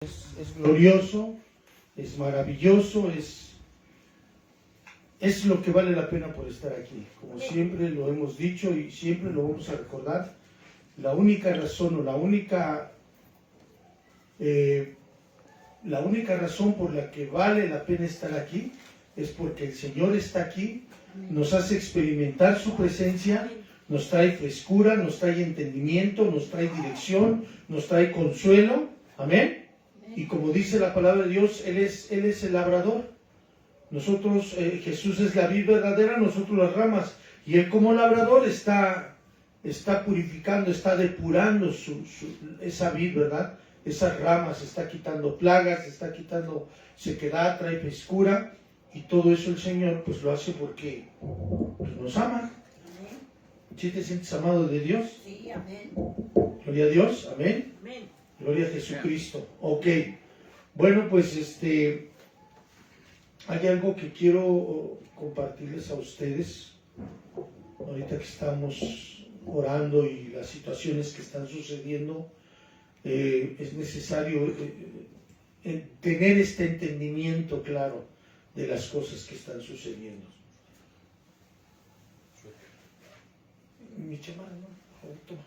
Es glorioso, es maravilloso, es lo que vale la pena por estar aquí. Como siempre lo hemos dicho y siempre lo vamos a recordar, la única razón o la única razón por la que vale la pena estar aquí es porque el Señor está aquí, nos hace experimentar su presencia, nos trae frescura, nos trae entendimiento, nos trae dirección, nos trae consuelo. Amén. Y como dice la palabra de Dios, Él es el labrador. Nosotros, Jesús es la vid verdadera, nosotros las ramas. Y Él como labrador está purificando, está depurando esa vid, ¿verdad? Esas ramas, está quitando plagas, está quitando sequedad, trae frescura. Y todo eso el Señor pues lo hace porque pues, nos ama. ¿Sí te sientes amado de Dios? Sí, amén. Gloria a Dios, amén. Amén. Gloria a Jesucristo. Ok. Bueno, pues hay algo que quiero compartirles a ustedes. Ahorita que estamos orando y las situaciones que están sucediendo, es necesario tener este entendimiento claro de las cosas que están sucediendo. Mi chamara, ¿no? Por favor, toma.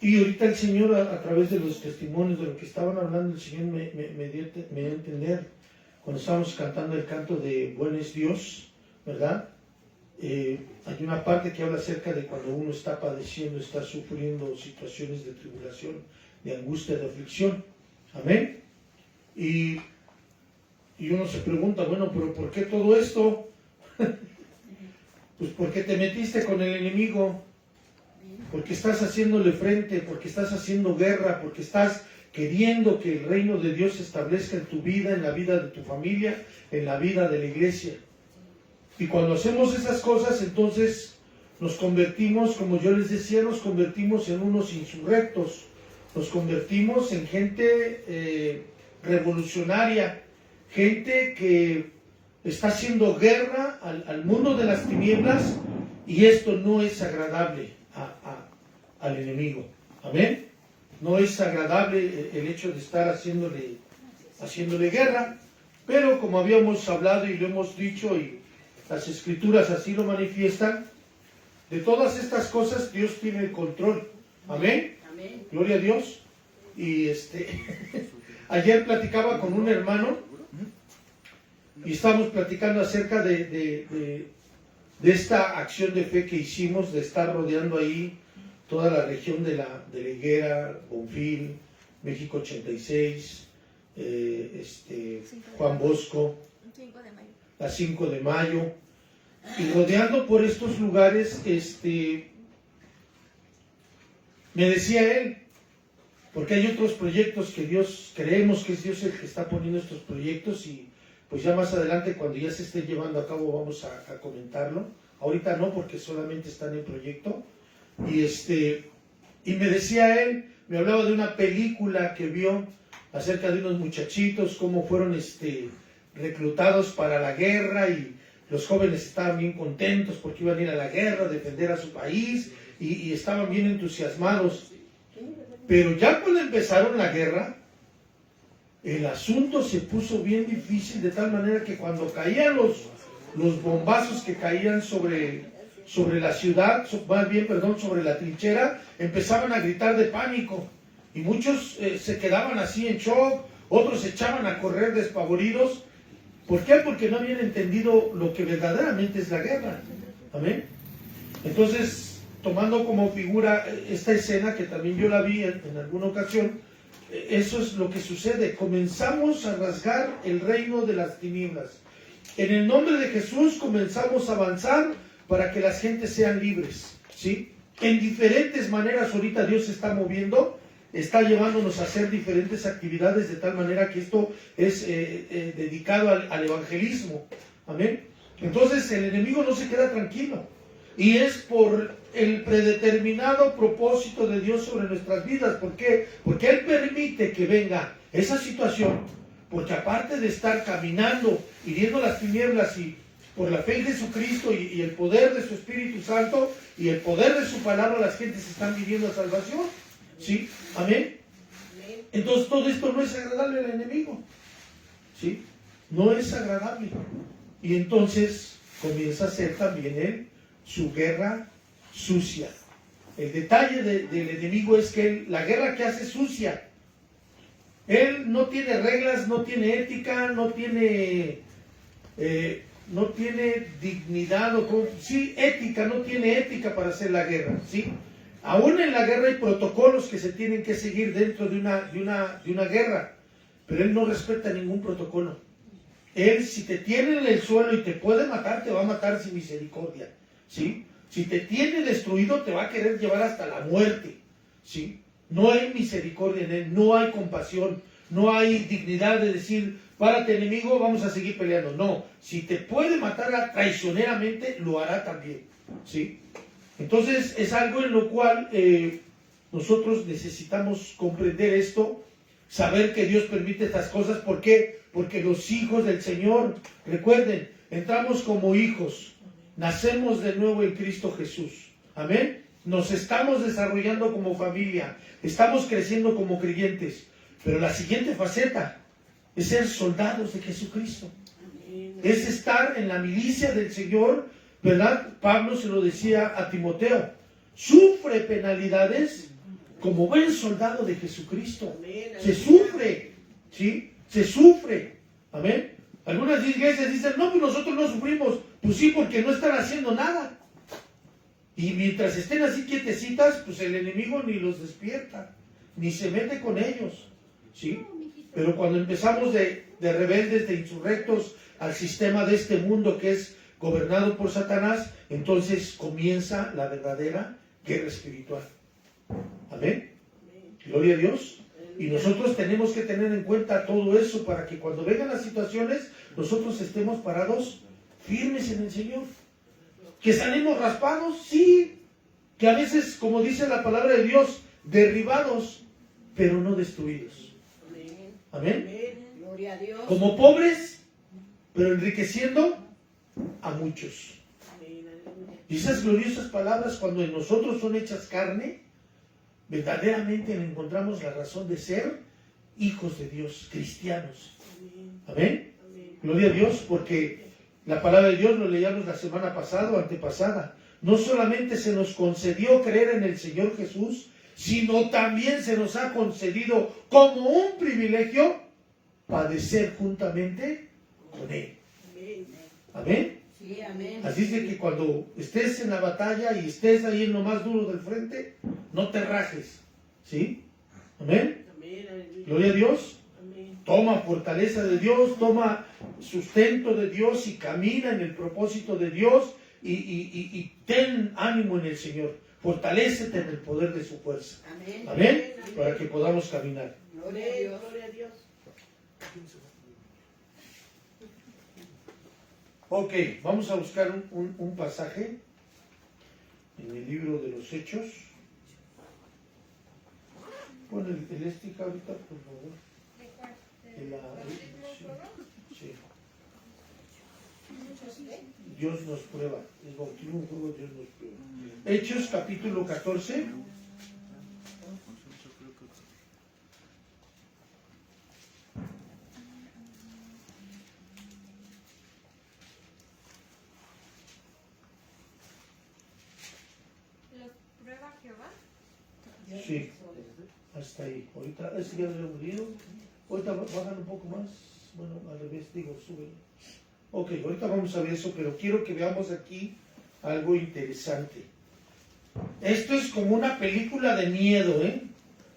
Y ahorita el Señor, a través de los testimonios de lo que estaban hablando, el Señor me dio a entender, cuando estábamos cantando el canto de Buen es Dios, ¿verdad? Hay una parte que habla acerca de cuando uno está padeciendo, está sufriendo situaciones de tribulación, de angustia, de aflicción. Amén. Y uno se pregunta, bueno, pero ¿por qué todo esto? Pues porque te metiste con el enemigo, porque estás haciéndole frente, porque estás haciendo guerra, porque estás queriendo que el reino de Dios se establezca en tu vida, en la vida de tu familia, en la vida de la iglesia. Y cuando hacemos esas cosas, entonces nos convertimos, como yo les decía, nos convertimos en unos insurrectos, nos convertimos en gente revolucionaria, gente que está haciendo guerra al mundo de las tinieblas, y esto no es agradable al enemigo. Amén. No es agradable el hecho de estar haciéndole guerra, pero como habíamos hablado y lo hemos dicho, y las escrituras así lo manifiestan, de todas estas cosas Dios tiene el control. Amén. Amén. Gloria a Dios. Y ayer platicaba con un hermano y estábamos platicando acerca de esta acción de fe que hicimos, de estar rodeando ahí toda la región de la Higuera, Bonfil, México 86, Juan Bosco, 5 de mayo. la 5 de mayo, y rodeando por estos lugares, me decía él, porque hay otros proyectos que Dios, creemos que es Dios el que está poniendo estos proyectos, y pues ya más adelante, cuando ya se esté llevando a cabo, vamos a comentarlo. Ahorita no, porque solamente están en proyecto. Y me decía él, me hablaba de una película que vio acerca de unos muchachitos, cómo fueron reclutados para la guerra, y los jóvenes estaban bien contentos porque iban a ir a la guerra, a defender a su país, y estaban bien entusiasmados. Pero ya cuando empezaron la guerra, el asunto se puso bien difícil, de tal manera que cuando caían los bombazos que caían sobre la ciudad, sobre la trinchera, empezaban a gritar de pánico, y muchos se quedaban así en shock, otros se echaban a correr despavoridos. ¿Por qué? Porque no habían entendido lo que verdaderamente es la guerra. Amén. Entonces, tomando como figura esta escena, que también yo la vi en alguna ocasión, eso es lo que sucede. Comenzamos a rasgar el reino de las tinieblas. En el nombre de Jesús comenzamos a avanzar para que las gentes sean libres, ¿sí? En diferentes maneras ahorita Dios se está moviendo, está llevándonos a hacer diferentes actividades, de tal manera que esto es dedicado al evangelismo. Amén. Entonces el enemigo no se queda tranquilo, y es por el predeterminado propósito de Dios sobre nuestras vidas. ¿Por qué? Porque Él permite que venga esa situación, porque aparte de estar caminando, hiriendo las tinieblas y por la fe en Jesucristo y el poder de su Espíritu Santo y el poder de su palabra, las gentes están viviendo salvación. ¿Sí? Amén. Entonces todo esto no es agradable al enemigo. ¿Sí? No es agradable. Y entonces comienza a ser también él su guerra sucia. El detalle del enemigo es que la guerra que hace es sucia. Él no tiene reglas, no tiene ética, no tiene dignidad, sí, ética, no tiene ética para hacer la guerra, ¿sí? Aún en la guerra hay protocolos que se tienen que seguir dentro de una guerra, pero él no respeta ningún protocolo. Él, si te tiene en el suelo y te puede matar, te va a matar sin misericordia, ¿sí? Si te tiene destruido, te va a querer llevar hasta la muerte, ¿sí? No hay misericordia en él, no hay compasión, no hay dignidad de decir, párate enemigo, vamos a seguir peleando. No, si te puede matar traicioneramente, lo hará también, ¿sí? Entonces es algo en lo cual nosotros necesitamos comprender esto, saber que Dios permite estas cosas. ¿Por qué? Porque los hijos del Señor, recuerden, entramos como hijos, nacemos de nuevo en Cristo Jesús. Amén. Nos estamos desarrollando como familia, estamos creciendo como creyentes, pero la siguiente faceta es ser soldados de Jesucristo. Es estar en la milicia del Señor, ¿verdad? Pablo se lo decía a Timoteo, sufre penalidades como buen soldado de Jesucristo. Se sufre, ¿sí? Se sufre. Amén. Algunas iglesias dicen, no, pues nosotros no sufrimos. Pues sí, porque no están haciendo nada. Y mientras estén así quietecitas, pues el enemigo ni los despierta, ni se mete con ellos, ¿sí? Pero cuando empezamos de rebeldes, de insurrectos al sistema de este mundo que es gobernado por Satanás, entonces comienza la verdadera guerra espiritual. Amén. Gloria a Dios. Y nosotros tenemos que tener en cuenta todo eso para que cuando vengan las situaciones, nosotros estemos parados firmes en el Señor. ¿Que salimos raspados? Sí. Que a veces, como dice la palabra de Dios, derribados, pero no destruidos. Amén. Gloria a Dios. Como pobres, pero enriqueciendo a muchos. Y esas gloriosas palabras, cuando en nosotros son hechas carne, verdaderamente encontramos la razón de ser hijos de Dios, cristianos. Amén. Gloria a Dios, porque la palabra de Dios lo leíamos la semana pasada o antepasada. No solamente se nos concedió creer en el Señor Jesús, sino también se nos ha concedido como un privilegio padecer juntamente con Él. Amén. Sí, amén. Así es de que cuando estés en la batalla y estés ahí en lo más duro del frente, no te rajes. ¿Sí? Amén. Gloria a Dios. Toma fortaleza de Dios, toma sustento de Dios y camina en el propósito de Dios y ten ánimo en el Señor. Fortalécete en el poder de su fuerza. Amén. Amén. Para que podamos caminar. Gloria a Dios. Ok, vamos a buscar un pasaje en el libro de los Hechos. Pon el estica ahorita, por favor. Sí. Dios nos prueba. El bautismo juego, Dios nos prueba. Hechos capítulo 14. ¿Los prueba Jehová? Sí, hasta ahí. Ahorita, ese ya lo hemos leído. Ahorita bajan un poco más. Bueno, al revés, digo, sube. Ok, ahorita vamos a ver eso, pero quiero que veamos aquí algo interesante. Esto es como una película de miedo,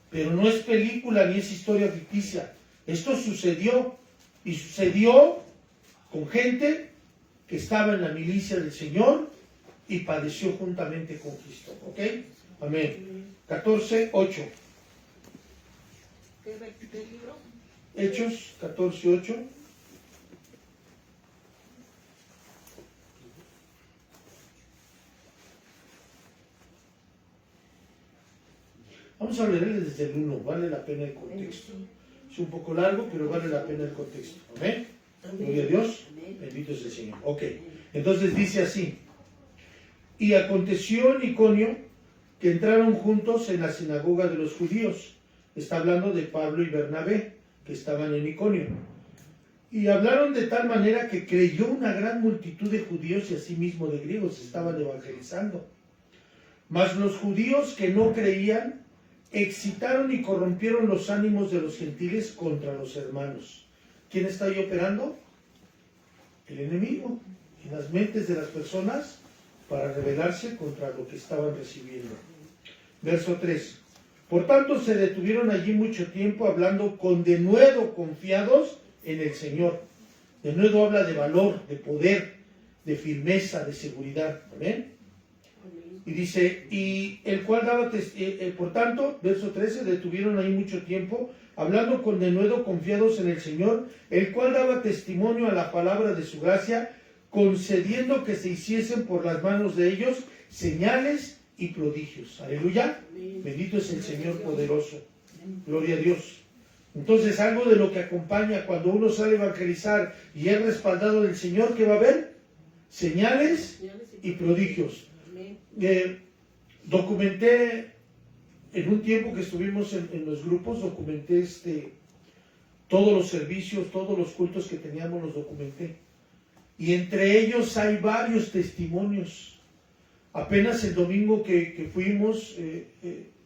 pero no es película ni es historia ficticia. Esto sucedió, y sucedió con gente que estaba en la milicia del Señor y padeció juntamente con Cristo. ¿Ok? Amén. 14:8. ¿Qué libro? Hechos 14:8. Vamos a leer desde el 1, vale la pena el contexto. Es un poco largo, pero vale la pena el contexto. ¿Amén? Gloria a Dios. Bendito es el Señor. Ok. Entonces dice así. Y aconteció en Iconio que entraron juntos en la sinagoga de los judíos. Está hablando de Pablo y Bernabé, que estaban en Iconio. Y hablaron de tal manera que creyó una gran multitud de judíos y asimismo de griegos. Estaban evangelizando. Mas los judíos que no creían excitaron y corrompieron los ánimos de los gentiles contra los hermanos. ¿Quién está ahí operando? El enemigo. En las mentes de las personas para rebelarse contra lo que estaban recibiendo. Verso 3. Por tanto se detuvieron allí mucho tiempo hablando con denuedo confiados en el Señor. Denuedo habla de valor, de poder, de seguridad. ¿Amén? Y dice, y el cual daba, por tanto, verso 13, detuvieron ahí mucho tiempo, hablando con denuedo confiados en el Señor, el cual daba testimonio a la palabra de su gracia, concediendo que se hiciesen por las manos de ellos señales y prodigios. Aleluya. Bendito es el Señor poderoso. Gloria a Dios. Entonces, algo de lo que acompaña cuando uno sale a evangelizar y es respaldado del Señor, ¿qué va a haber? Señales y prodigios. Documenté en un tiempo que estuvimos en los grupos, documenté todos los servicios, todos los cultos que teníamos, los documenté. Y entre ellos hay varios testimonios. Apenas el domingo que fuimos,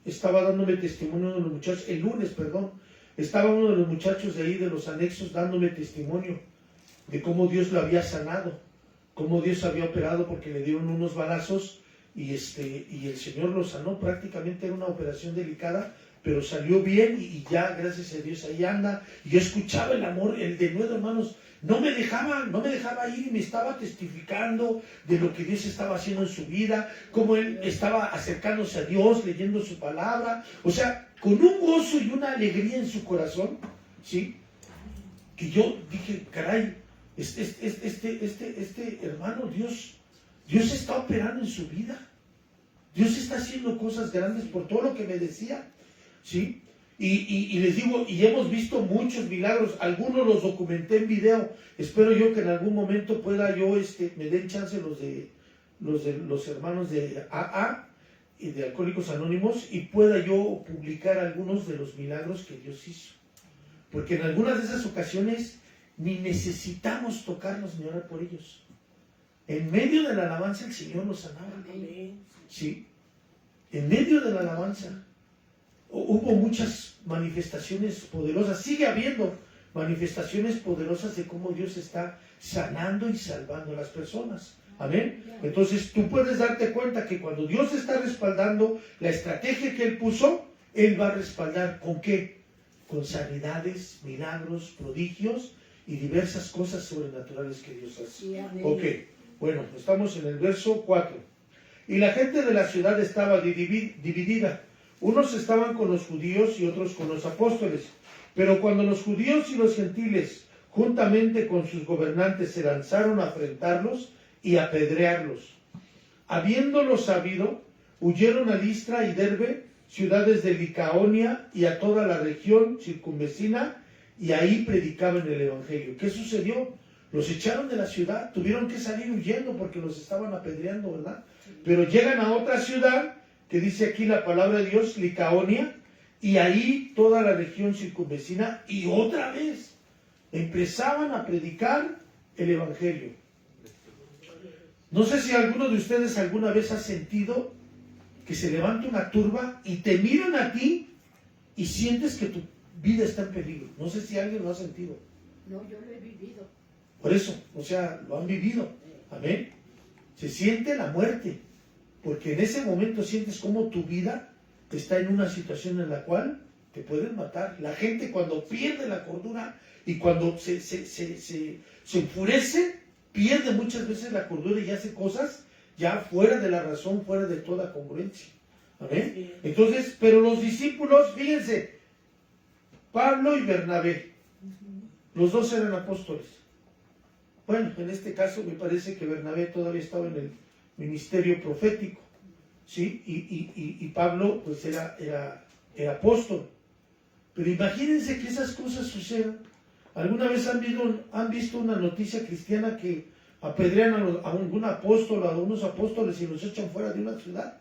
estaba dándome testimonio uno de los muchachos, el lunes, perdón, estaba uno de los muchachos de ahí, de los anexos, dándome testimonio de cómo Dios lo había sanado, cómo Dios había operado porque le dieron unos balazos y el Señor lo sanó. Prácticamente era una operación delicada, pero salió bien y ya, gracias a Dios, ahí anda. Y yo escuchaba el amor, el denuedo, hermanos, no me dejaba ir y me estaba testificando de lo que Dios estaba haciendo en su vida, cómo él estaba acercándose a Dios, leyendo su palabra, o sea, con un gozo y una alegría en su corazón, ¿sí? Que yo dije, caray, este hermano, Dios está operando en su vida. Dios está haciendo cosas grandes por todo lo que me decía, ¿sí? Y les digo, y hemos visto muchos milagros, algunos los documenté en video. Espero yo que en algún momento pueda yo, me den chance los hermanos de AA y de Alcohólicos Anónimos, y pueda yo publicar algunos de los milagros que Dios hizo. Porque en algunas de esas ocasiones ni necesitamos tocarnos ni orar por ellos. En medio de la alabanza el Señor nos sanaba. Sí. En medio de la alabanza hubo muchas manifestaciones poderosas. Sigue habiendo manifestaciones poderosas de cómo Dios está sanando y salvando a las personas. Amén. Entonces tú puedes darte cuenta que cuando Dios está respaldando la estrategia que Él puso, Él va a respaldar ¿con qué? Con sanidades, milagros, prodigios y diversas cosas sobrenaturales que Dios hace. Ok. Bueno, estamos en el verso 4. Y la gente de la ciudad estaba dividida. Unos estaban con los judíos y otros con los apóstoles. Pero cuando los judíos y los gentiles, juntamente con sus gobernantes, se lanzaron a afrentarlos y a apedrearlos, habiéndolo sabido, huyeron a Listra y Derbe, ciudades de Licaonia y a toda la región circunvecina, y ahí predicaban el evangelio. ¿Qué sucedió? Los echaron de la ciudad, tuvieron que salir huyendo porque los estaban apedreando, ¿verdad? Pero llegan a otra ciudad, que dice aquí la palabra de Dios, Licaonia, y ahí toda la región circunvecina, y otra vez empezaban a predicar el evangelio. No sé si alguno de ustedes alguna vez ha sentido que se levanta una turba y te miran a ti y sientes que tu vida está en peligro. No sé si alguien lo ha sentido. No, yo lo he vivido. Por eso, o sea, lo han vivido. Amén. Se siente la muerte, porque en ese momento sientes como tu vida está en una situación en la cual te pueden matar. La gente cuando pierde la cordura y cuando se enfurece, pierde muchas veces la cordura y hace cosas ya fuera de la razón, fuera de toda congruencia. Amén. Entonces, pero los discípulos, fíjense, Pablo y Bernabé, los dos eran apóstoles. Bueno, en este caso me parece que Bernabé todavía estaba en el ministerio profético, ¿sí? Y Pablo pues era apóstol. Pero imagínense que esas cosas sucedan ¿Alguna vez han visto una noticia cristiana que apedrean a algún apóstol o a unos apóstoles y los echan fuera de una ciudad?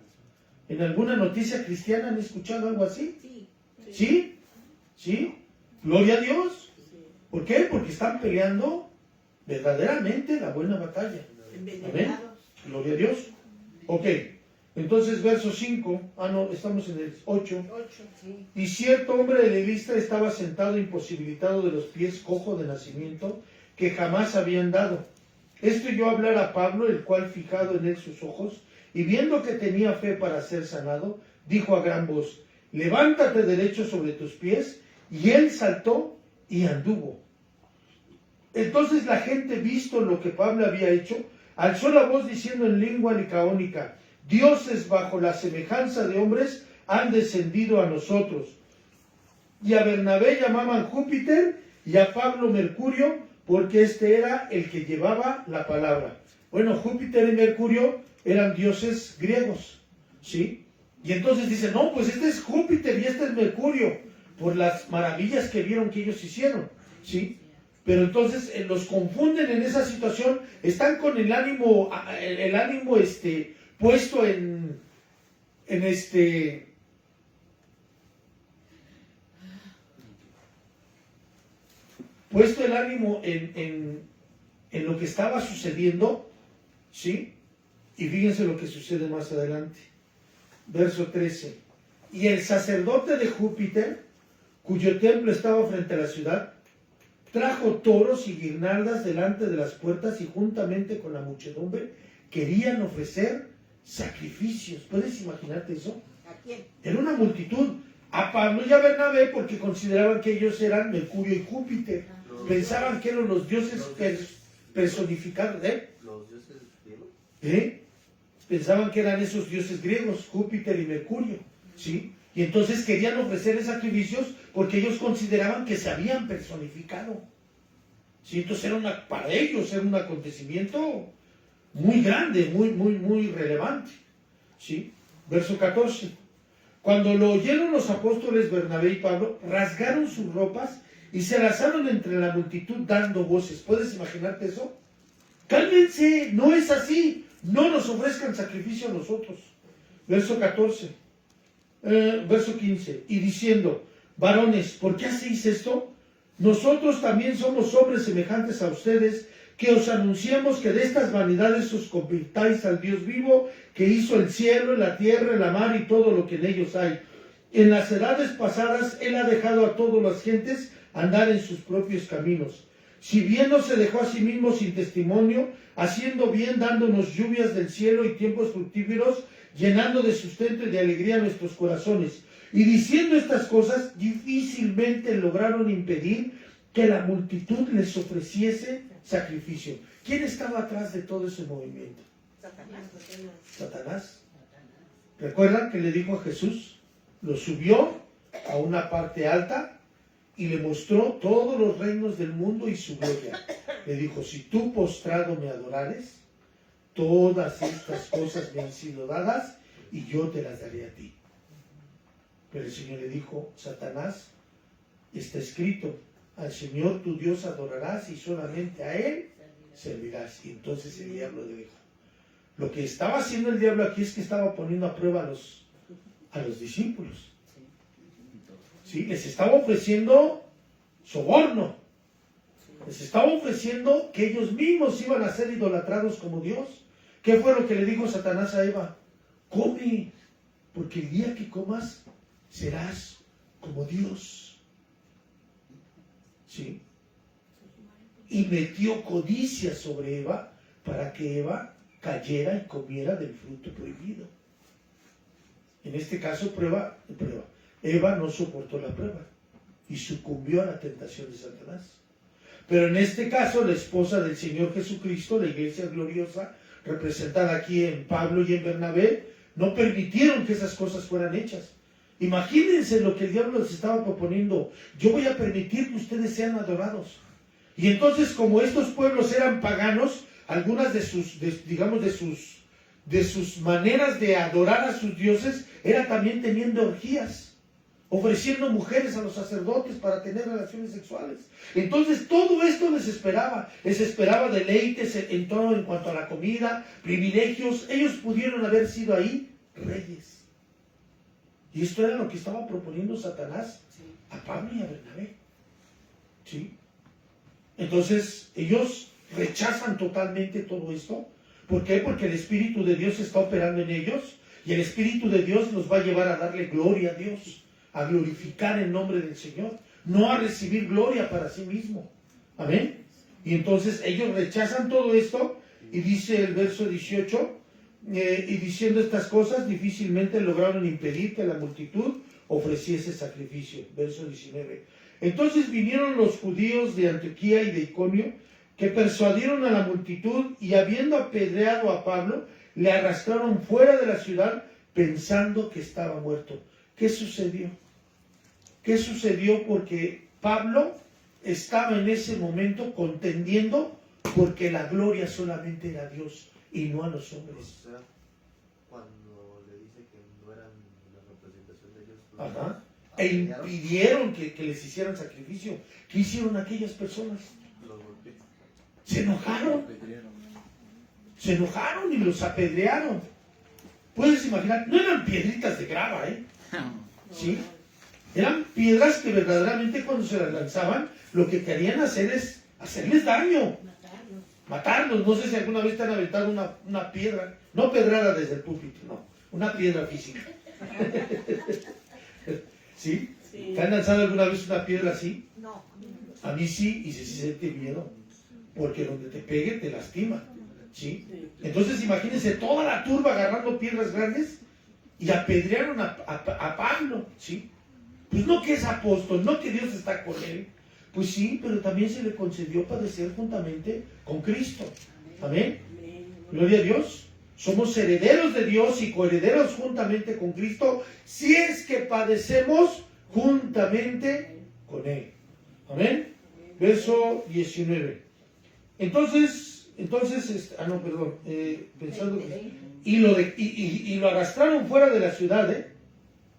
¿En alguna noticia cristiana han escuchado algo así? Sí. ¿Sí? ¿Sí? Gloria a Dios. ¿Por qué? Porque están peleando verdaderamente la buena batalla. Amén. Gloria a Dios. Ok. Entonces, verso 5. No, estamos en el 8. Sí. Y cierto hombre de vista estaba sentado imposibilitado de los pies, cojo de nacimiento, que jamás habían dado. Esto oyó hablar a Pablo, el cual, fijado en él sus ojos, y viendo que tenía fe para ser sanado, dijo a gran voz: levántate derecho sobre tus pies. Y él saltó y anduvo. Entonces la gente, visto lo que Pablo había hecho, alzó la voz diciendo en lengua licaónica: dioses bajo la semejanza de hombres han descendido a nosotros. Y a Bernabé llamaban Júpiter y a Pablo Mercurio, porque este era el que llevaba la palabra. Bueno, Júpiter y Mercurio eran dioses griegos, ¿sí? Y entonces dicen: no, pues este es Júpiter y este es Mercurio, por las maravillas que vieron que ellos hicieron, ¿sí? Pero entonces los confunden en esa situación, están con el ánimo puesto puesto el ánimo en lo que estaba sucediendo, ¿sí? Y fíjense lo que sucede más adelante. Verso 13. Y el sacerdote de Júpiter, cuyo templo estaba frente a la ciudad, trajo toros y guirnaldas delante de las puertas, y juntamente con la muchedumbre querían ofrecer sacrificios. ¿Puedes imaginarte eso? ¿A quién? Era una multitud. A Pablo y a Bernabé, porque consideraban que ellos eran Mercurio y Júpiter. Pensaban que eran los dioses personificados. ¿Los dioses griegos? Pensaban que eran esos dioses griegos, Júpiter y Mercurio, ¿sí? Y entonces querían ofrecerles sacrificios porque ellos consideraban que se habían personificado, ¿sí? Entonces para ellos era un acontecimiento muy grande, muy relevante, ¿sí? Verso 14. Cuando lo oyeron los apóstoles Bernabé y Pablo, rasgaron sus ropas y se lanzaron entre la multitud dando voces. ¿Puedes imaginarte eso? Cálmense, no es así. No nos ofrezcan sacrificio a nosotros. Verso 14. Verso 15. Y diciendo: varones, ¿por qué hacéis esto? Nosotros también somos hombres semejantes a ustedes, que os anunciamos que de estas vanidades os convirtáis al Dios vivo, que hizo el cielo, la tierra, la mar y todo lo que en ellos hay. En las edades pasadas Él ha dejado a todas las gentes andar en sus propios caminos. Si bien no se dejó a sí mismo sin testimonio, haciendo bien, dándonos lluvias del cielo y tiempos fructíferos, llenando de sustento y de alegría nuestros corazones. Y diciendo estas cosas, difícilmente lograron impedir que la multitud les ofreciese sacrificio. ¿Quién estaba atrás de todo ese movimiento? Satanás. ¿Recuerdan que le dijo a Jesús? Lo subió a una parte alta y le mostró todos los reinos del mundo y su gloria. Le dijo: si tú postrado me adorares, todas estas cosas me han sido dadas y yo te las daré a ti. Pero el Señor le dijo: Satanás, está escrito, al Señor tu Dios adorarás y solamente a Él servirás. Y entonces el diablo le dijo. Lo que estaba haciendo el diablo aquí es que estaba poniendo a prueba a los discípulos. ¿Sí? Les estaba ofreciendo soborno. Les estaba ofreciendo que ellos mismos iban a ser idolatrados como Dios. ¿Qué fue lo que le dijo Satanás a Eva? Come, porque el día que comas serás como Dios. ¿Sí? Y metió codicia sobre Eva para que Eva cayera y comiera del fruto prohibido. En este caso, prueba. Eva no soportó la prueba y sucumbió a la tentación de Satanás. Pero en este caso, la esposa del Señor Jesucristo, la iglesia gloriosa, representada aquí en Pablo y en Bernabé, no permitieron que esas cosas fueran hechas. Imagínense lo que el diablo les estaba proponiendo. Yo voy a permitir que ustedes sean adorados. Y entonces, como estos pueblos eran paganos, algunas de sus maneras de adorar a sus dioses era también teniendo orgías. ofreciendo mujeres a los sacerdotes para tener relaciones sexuales. Entonces todo esto les esperaba deleites en todo en cuanto a la comida, privilegios. Ellos pudieron haber sido ahí reyes. Y esto era lo que estaba proponiendo Satanás a Pablo y a Bernabé. ¿Sí? Entonces ellos rechazan totalmente todo esto. ¿Por qué? Porque el Espíritu de Dios está operando en ellos y el Espíritu de Dios los va a llevar a darle gloria a Dios, a glorificar el nombre del Señor, no a recibir gloria para sí mismo. Amén. Y entonces ellos rechazan todo esto y dice el verso 18, y diciendo estas cosas difícilmente lograron impedir que la multitud ofreciese sacrificio. Verso 19. Entonces vinieron los judíos de Antioquía y de Iconio, que persuadieron a la multitud y habiendo apedreado a Pablo, le arrastraron fuera de la ciudad pensando que estaba muerto. ¿Qué sucedió? ¿Qué sucedió? Porque Pablo estaba en ese momento contendiendo porque la gloria solamente era a Dios y no a los hombres. O sea, cuando le dice que no eran la representación de ellos, Ajá. E impidieron que les hicieran sacrificio. ¿Qué hicieron aquellas personas? los golpeó. Se enojaron. Se enojaron y los apedrearon. Puedes imaginar, no eran piedritas de grava, ¿sí? Eran piedras que verdaderamente cuando se las lanzaban, lo que querían hacer es hacerles daño. Matarlos. No sé si alguna vez te han aventado una piedra, no pedrada desde el púlpito, no, una piedra física. ¿Sí? ¿Te han lanzado alguna vez una piedra así? No. A mí sí, y se siente miedo, porque donde te pegue te lastima. ¿Sí? Entonces imagínense toda la turba agarrando piedras grandes y apedrearon a Pablo. ¿Sí? Pues no que es apóstol, no que Dios está con él. Pues sí, pero también se le concedió padecer juntamente con Cristo. Amén. Gloria a Dios. Somos herederos de Dios y coherederos juntamente con Cristo si es que padecemos juntamente con Él. Amén. Verso 19. Entonces, pensando que, y lo arrastraron fuera de la ciudad, ¿eh?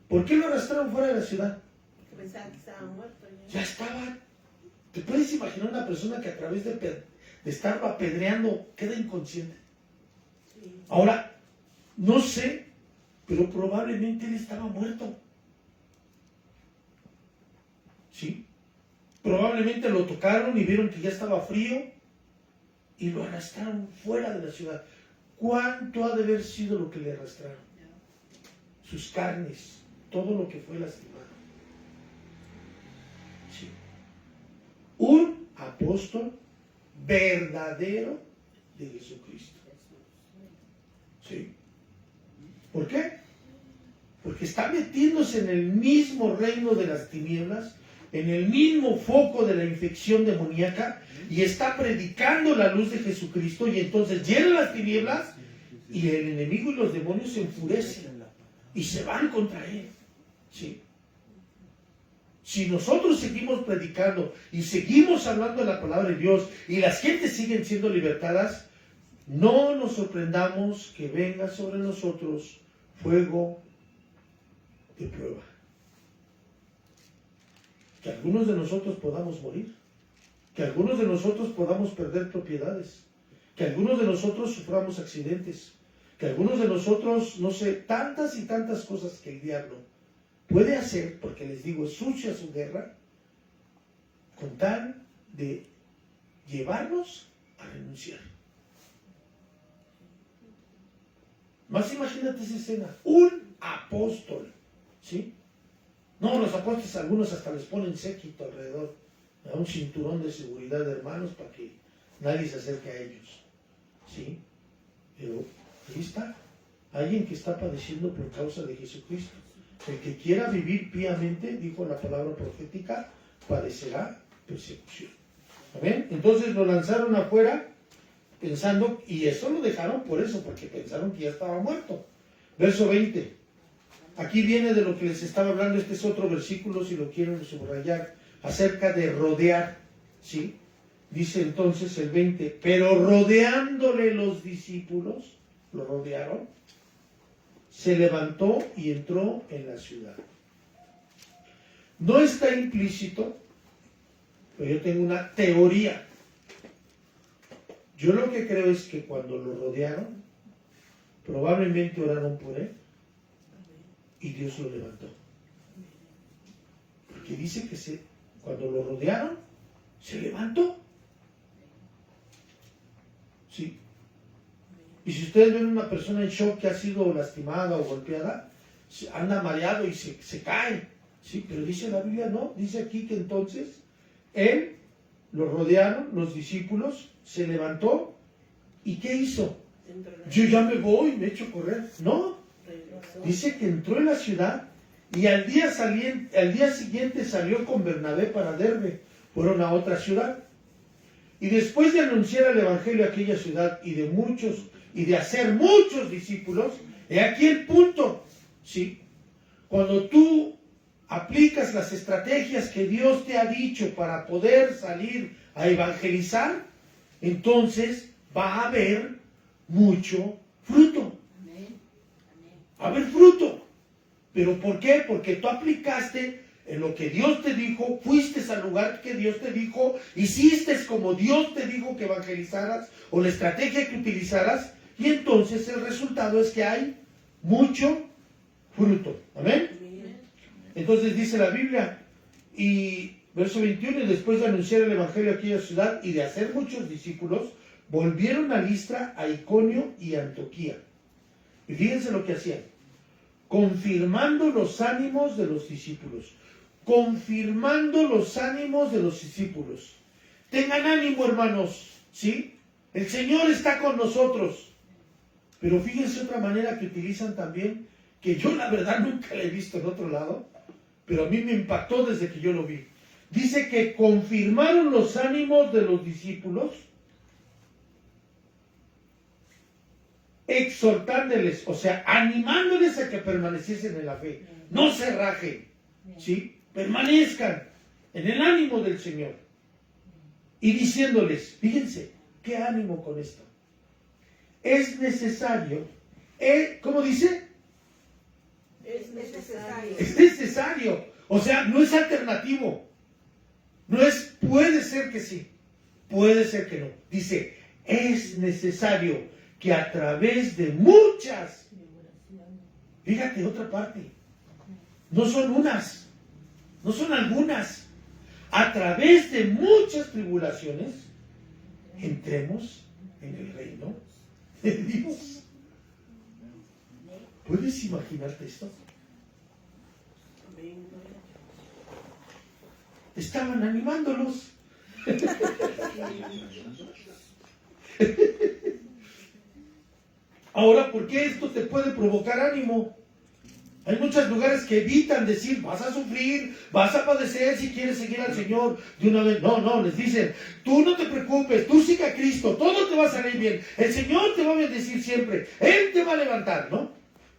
¿Por qué lo arrastraron fuera de la ciudad? Que pensaban que estaban muertos. Ya estaban. ¿Te puedes imaginar una persona que a través de estar apedreando queda inconsciente? Sí. Ahora, no sé, pero probablemente él estaba muerto. ¿Sí? Probablemente lo tocaron y vieron que ya estaba frío y lo arrastraron fuera de la ciudad. ¿Cuánto ha de haber sido lo que le arrastraron? Sus carnes, todo lo que fue lastimado. Sí. Un apóstol verdadero de Jesucristo. ¿Sí? ¿Por qué? Porque está metiéndose en el mismo reino de las tinieblas, en el mismo foco de la infección demoníaca, y está predicando la luz de Jesucristo, y entonces llegan las tinieblas y el enemigo y los demonios se enfurecen y se van contra él. ¿Sí? Si nosotros seguimos predicando y seguimos hablando de la palabra de Dios y las gentes siguen siendo libertadas, no nos sorprendamos que venga sobre nosotros fuego de prueba. Que algunos de nosotros podamos morir, que algunos de nosotros podamos perder propiedades, que algunos de nosotros suframos accidentes, que algunos de nosotros, no sé, tantas y tantas cosas que el diablo puede hacer, porque les digo, es sucia su guerra, con tal de llevarnos a renunciar. Más imagínate esa escena, un apóstol, ¿sí? No, los apóstoles algunos hasta les ponen séquito alrededor, a un cinturón de seguridad de hermanos para que nadie se acerque a ellos, ¿sí? Pero ahí está, alguien que está padeciendo por causa de Jesucristo. El que quiera vivir piamente, dijo la palabra profética, padecerá persecución. ¿Amén? Entonces lo lanzaron afuera pensando, y eso lo dejaron por eso, porque pensaron que ya estaba muerto. Verso 20. Aquí viene de lo que les estaba hablando, este es otro versículo, si lo quieren subrayar, acerca de rodear, ¿sí? Dice entonces el 20, pero rodeándole los discípulos, lo rodearon, se levantó y entró en la ciudad. No está implícito, pero yo tengo una teoría. Yo lo que creo es que cuando lo rodearon, probablemente oraron por él y Dios lo levantó. Porque dice que cuando lo rodearon, se levantó. Sí. Y si ustedes ven una persona en shock que ha sido lastimada o golpeada, anda mareado y se cae. Sí, pero dice la Biblia, no. Dice aquí que entonces él, lo rodearon, los discípulos, se levantó. ¿Y qué hizo? Yo ya me voy, me echo a correr. No. Dice que entró en la ciudad y al día siguiente salió con Bernabé para Derbe. Fueron a otra ciudad. Y después de anunciar el evangelio a aquella ciudad y de hacer muchos discípulos, he aquí el punto, ¿sí? Cuando tú aplicas las estrategias que Dios te ha dicho para poder salir a evangelizar, entonces va a haber mucho fruto. Va a haber fruto. ¿Pero por qué? Porque tú aplicaste en lo que Dios te dijo, fuiste al lugar que Dios te dijo, hiciste como Dios te dijo que evangelizaras o la estrategia que utilizaras, y entonces el resultado es que hay mucho fruto. ¿Amén? Entonces dice la Biblia, y verso 21, y después de anunciar el evangelio a aquella ciudad y de hacer muchos discípulos, volvieron a Listra, a Iconio y a Antioquía. Y fíjense lo que hacían, confirmando los ánimos de los discípulos. Confirmando los ánimos de los discípulos. Tengan ánimo, hermanos, ¿sí? El Señor está con nosotros. Pero fíjense otra manera que utilizan también, que yo la verdad nunca la he visto en otro lado, pero a mí me impactó desde que yo lo vi. Dice que confirmaron los ánimos de los discípulos, exhortándoles, o sea, animándoles a que permaneciesen en la fe. No se rajen, ¿sí? Permanezcan en el ánimo del Señor. Y diciéndoles, fíjense, ¿qué ánimo con esto? Es necesario, ¿cómo dice? Es necesario. Es necesario. O sea, no es alternativo. No es, puede ser que sí, puede ser que no. Dice, es necesario que a través de muchas, fíjate otra parte, no son unas, no son algunas, a través de muchas tribulaciones, entremos en el reino de Dios. ¿Puedes imaginarte esto? Estaban animándolos. Ahora, ¿por qué esto te puede provocar ánimo? Hay muchos lugares que evitan decir, vas a sufrir, vas a padecer si quieres seguir al Señor de una vez. No, les dicen, tú no te preocupes, tú sigue a Cristo, todo te va a salir bien. El Señor te va a bendecir siempre, Él te va a levantar, ¿no?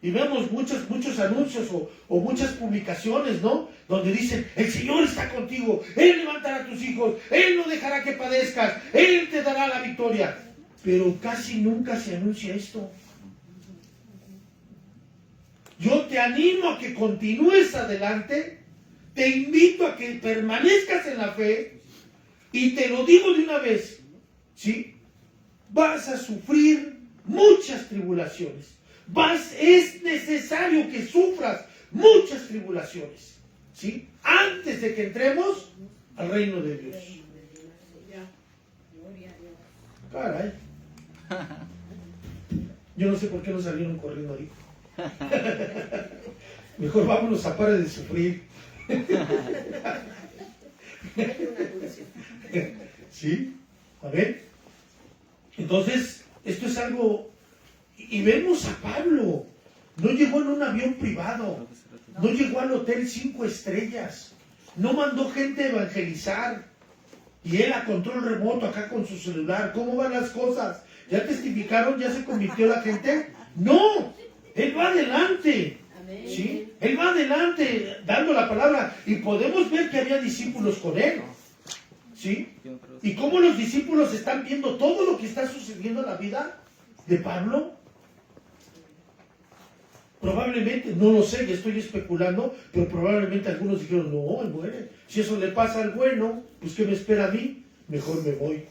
Y vemos muchos anuncios o muchas publicaciones, ¿no? Donde dicen, el Señor está contigo, Él levantará a tus hijos, Él no dejará que padezcas, Él te dará la victoria. Pero casi nunca se anuncia esto. Yo te animo a que continúes adelante, te invito a que permanezcas en la fe, y te lo digo de una vez, ¿sí? Vas a sufrir muchas tribulaciones. Es necesario que sufras muchas tribulaciones, ¿sí? Antes de que entremos al reino de Dios. Caray. Yo no sé por qué no salieron corriendo ahí. Mejor vámonos a parar de sufrir. ¿Sí? A ver. Entonces, esto es algo. Y vemos a Pablo. No llegó en un avión privado. No llegó al hotel 5 estrellas. No mandó gente a evangelizar. Y él a control remoto acá con su celular. ¿Cómo van las cosas? ¿Ya testificaron? ¿Ya se convirtió la gente? No. Él va adelante. ¿Sí? Él va adelante dando la palabra. Y podemos ver que había discípulos con él. ¿Sí? Y cómo los discípulos están viendo todo lo que está sucediendo en la vida de Pablo. Probablemente, no lo sé, ya estoy especulando, pero probablemente algunos dijeron, no, él muere. Si eso le pasa al bueno, pues ¿qué me espera a mí? Mejor me voy.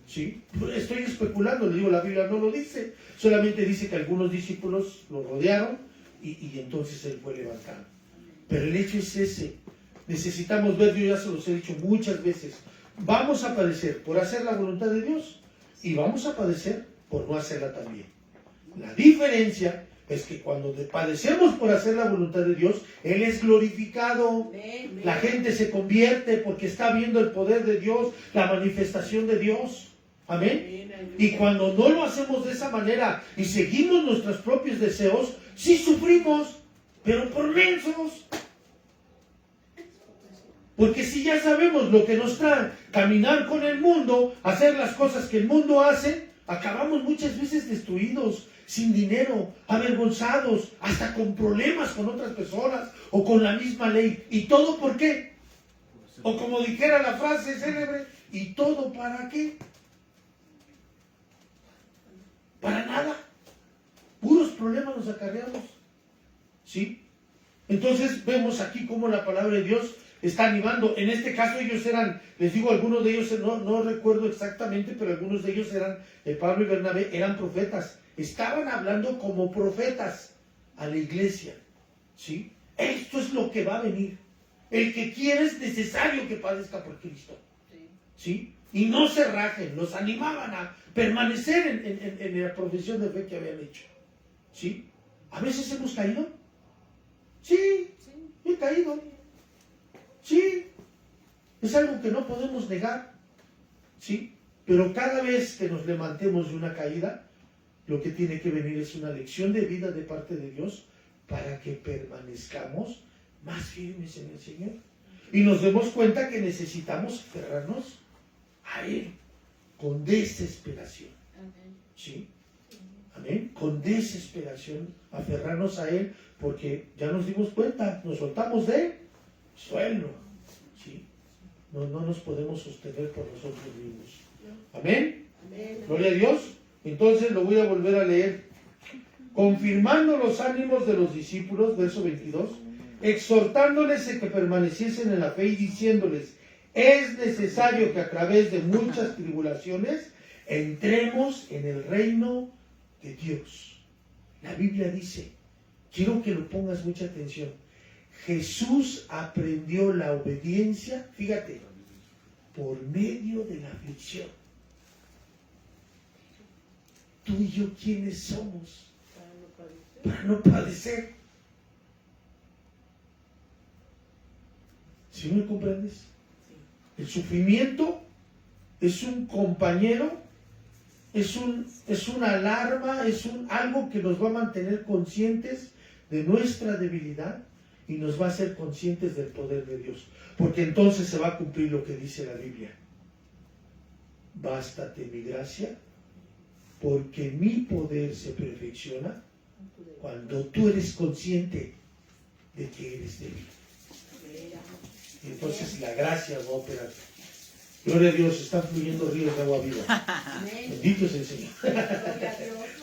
¿Sí? Estoy especulando, le digo, la Biblia no lo dice. Solamente dice que algunos discípulos lo rodearon y entonces él fue levantado. Pero el hecho es ese. Necesitamos ver, yo ya se los he dicho muchas veces, vamos a padecer por hacer la voluntad de Dios y vamos a padecer por no hacerla también. La diferencia es que cuando padecemos por hacer la voluntad de Dios, Él es glorificado. La gente se convierte porque está viendo el poder de Dios, la manifestación de Dios. Amén. Y cuando no lo hacemos de esa manera y seguimos nuestros propios deseos, sí sufrimos, pero por mensos. Porque si ya sabemos lo que nos trae caminar con el mundo, hacer las cosas que el mundo hace, acabamos muchas veces destruidos, sin dinero, avergonzados, hasta con problemas con otras personas o con la misma ley. ¿Y todo por qué? O como dijera la frase célebre, ¿y todo para qué? Para nada. Puros problemas nos acarreamos. ¿Sí? Entonces vemos aquí cómo la palabra de Dios está animando. En este caso ellos eran, les digo, algunos de ellos, no recuerdo exactamente, pero algunos de ellos eran, Pablo y Bernabé, eran profetas. Estaban hablando como profetas a la iglesia. ¿Sí? Esto es lo que va a venir. El que quiere es necesario que padezca por Cristo. ¿Sí? Y no se rajen, los animaban a permanecer en la profesión de fe que habían hecho. ¿Sí? ¿A veces hemos caído? Sí, he caído. Sí, es algo que no podemos negar. ¿Sí? Pero cada vez que nos levantemos de una caída, lo que tiene que venir es una lección de vida de parte de Dios para que permanezcamos más firmes en el Señor. Y nos demos cuenta que necesitamos aferrarnos a Él con desesperación. ¿Sí? Amén. Con desesperación aferrarnos a Él porque ya nos dimos cuenta, nos soltamos de suelo. ¿Sí? No nos podemos sostener por nosotros mismos. Amén. Gloria a Dios. Entonces lo voy a volver a leer. Confirmando los ánimos de los discípulos, verso 22, exhortándoles a que permaneciesen en la fe y diciéndoles, es necesario que a través de muchas tribulaciones entremos en el reino de Dios. La Biblia dice, quiero que lo pongas mucha atención, Jesús aprendió la obediencia, fíjate, por medio de la aflicción. Tú y yo, ¿quiénes somos? Para no padecer. ¿Sí me comprendes? El sufrimiento es un compañero, es una alarma, algo que nos va a mantener conscientes de nuestra debilidad y nos va a hacer conscientes del poder de Dios. Porque entonces se va a cumplir lo que dice la Biblia. Bástate mi gracia, porque mi poder se perfecciona cuando tú eres consciente de que eres débil. Y entonces la gracia va a operar. Gloria a Dios, están fluyendo ríos de agua viva. Bendito es el Señor.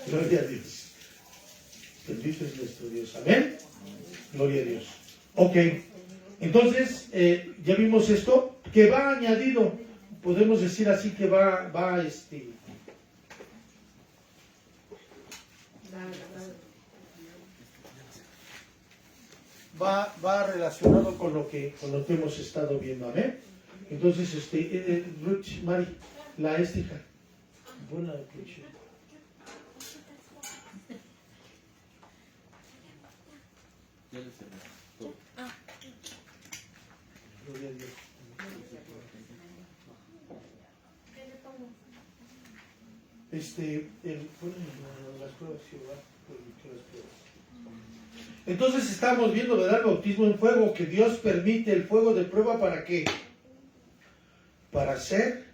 Gloria a Dios. Bendito es nuestro Dios. Amén. Gloria a Dios. Ok. Entonces, ya vimos esto, que va añadido. Podemos decir así que va relacionado con lo que hemos estado viendo. Amén. Entonces, Ruth, Mari, la hija. Buena noche. Gloria a Dios. Las pruebas, Jehová, permitió las pruebas. Entonces estamos viendo, ¿verdad? El bautismo en fuego, que Dios permite el fuego de prueba ¿para qué? Para ser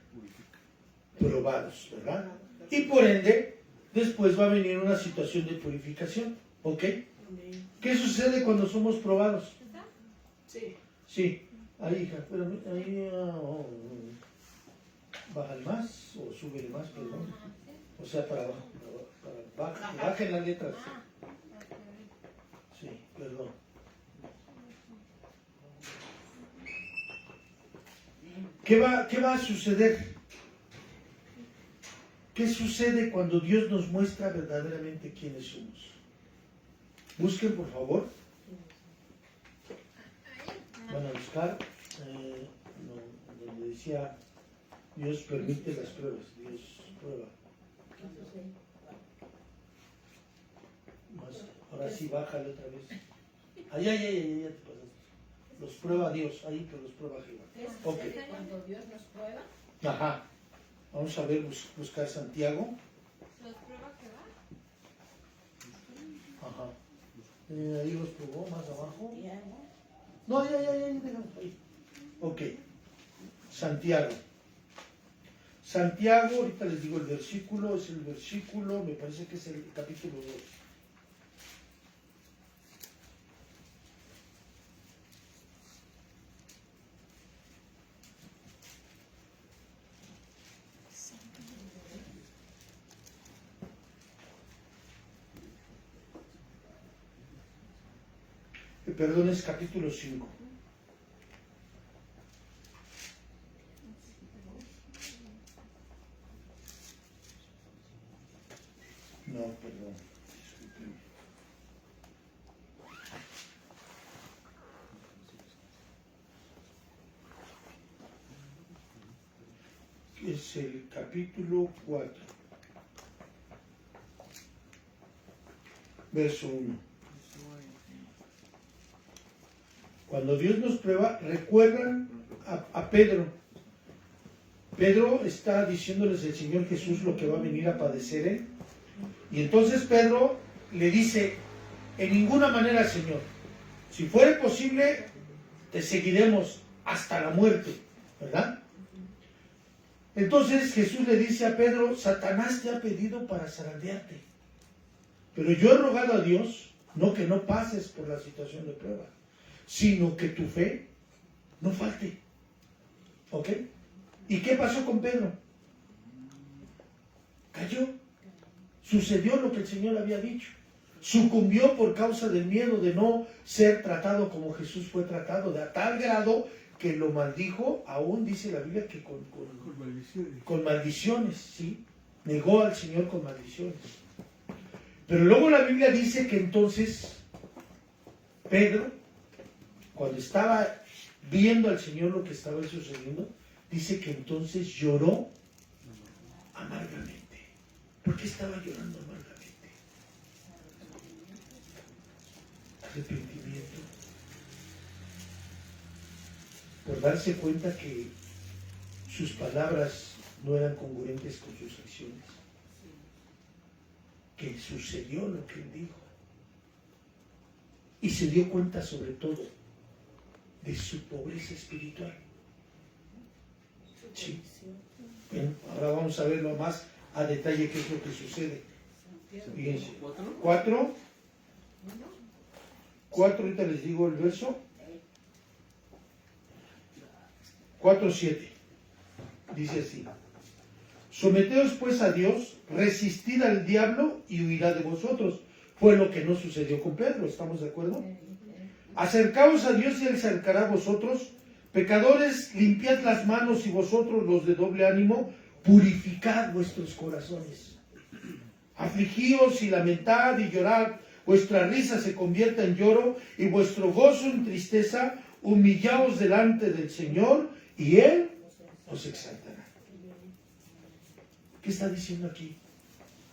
probados, ¿verdad? Y por ende, después va a venir una situación de purificación, ¿ok? ¿Qué sucede cuando somos probados? Sí. Sí, ahí, hija, pero ahí, bájale más o súbele más, perdón. O sea, para abajo, bajen las letras. Sí, perdón. ¿Qué va a suceder? ¿Qué sucede cuando Dios nos muestra verdaderamente quiénes somos? Busquen, por favor. Van a buscar donde decía Dios permite las pruebas. Dios prueba. Más, ahora sí, bájale otra vez. Ay, ya te pasaste. Los prueba Dios, ahí que los prueba Jehová. Ok. Cuando Dios nos prueba. Ajá. Vamos a ver, buscar Santiago. ¿Los prueba Jehová? Ajá. Ahí los probó, más abajo. No, ya, déjalo ahí. Ok. Santiago. Santiago, ahorita les digo el versículo, es el versículo, me parece que es el capítulo 2. Perdón, es capítulo 5. No, perdón. Discúlpenme. Es el capítulo 4. Verso 1. Cuando Dios nos prueba, recuerdan a Pedro. Pedro está diciéndoles el Señor Jesús lo que va a venir a padecer él. Y entonces Pedro le dice, en ninguna manera, Señor, si fuere posible, te seguiremos hasta la muerte, ¿verdad? Entonces Jesús le dice a Pedro, Satanás te ha pedido para zarandearte, pero yo he rogado a Dios, no que no pases por la situación de prueba, sino que tu fe no falte. ¿Ok? ¿Y qué pasó con Pedro? Cayó. Sucedió lo que el Señor había dicho. Sucumbió por causa del miedo de no ser tratado como Jesús fue tratado, de a tal grado que lo maldijo, aún dice la Biblia que con maldiciones, ¿sí? Negó al Señor con maldiciones. Pero luego la Biblia dice que entonces Pedro, cuando estaba viendo al Señor lo que estaba sucediendo, dice que entonces lloró amargamente. ¿Por qué estaba llorando amargamente? Arrepentimiento. Por darse cuenta que sus palabras no eran congruentes con sus acciones. Que sucedió lo que él dijo. Y se dio cuenta sobre todo de su pobreza espiritual. Sí. Bien, ahora vamos a verlo más a detalle qué es lo que sucede. Fíjense. 4, ahorita les digo el verso. 4:7. Dice así. Someteos pues a Dios, resistid al diablo y huirá de vosotros. Fue lo que no sucedió con Pedro, ¿estamos de acuerdo? Acercaos a Dios y Él se acercará a vosotros. Pecadores, limpiad las manos y vosotros los de doble ánimo, purificad vuestros corazones. Afligíos y lamentad y llorad, vuestra risa se convierta en lloro y vuestro gozo en tristeza. Humillaos delante del Señor y Él os exaltará. ¿Qué está diciendo aquí?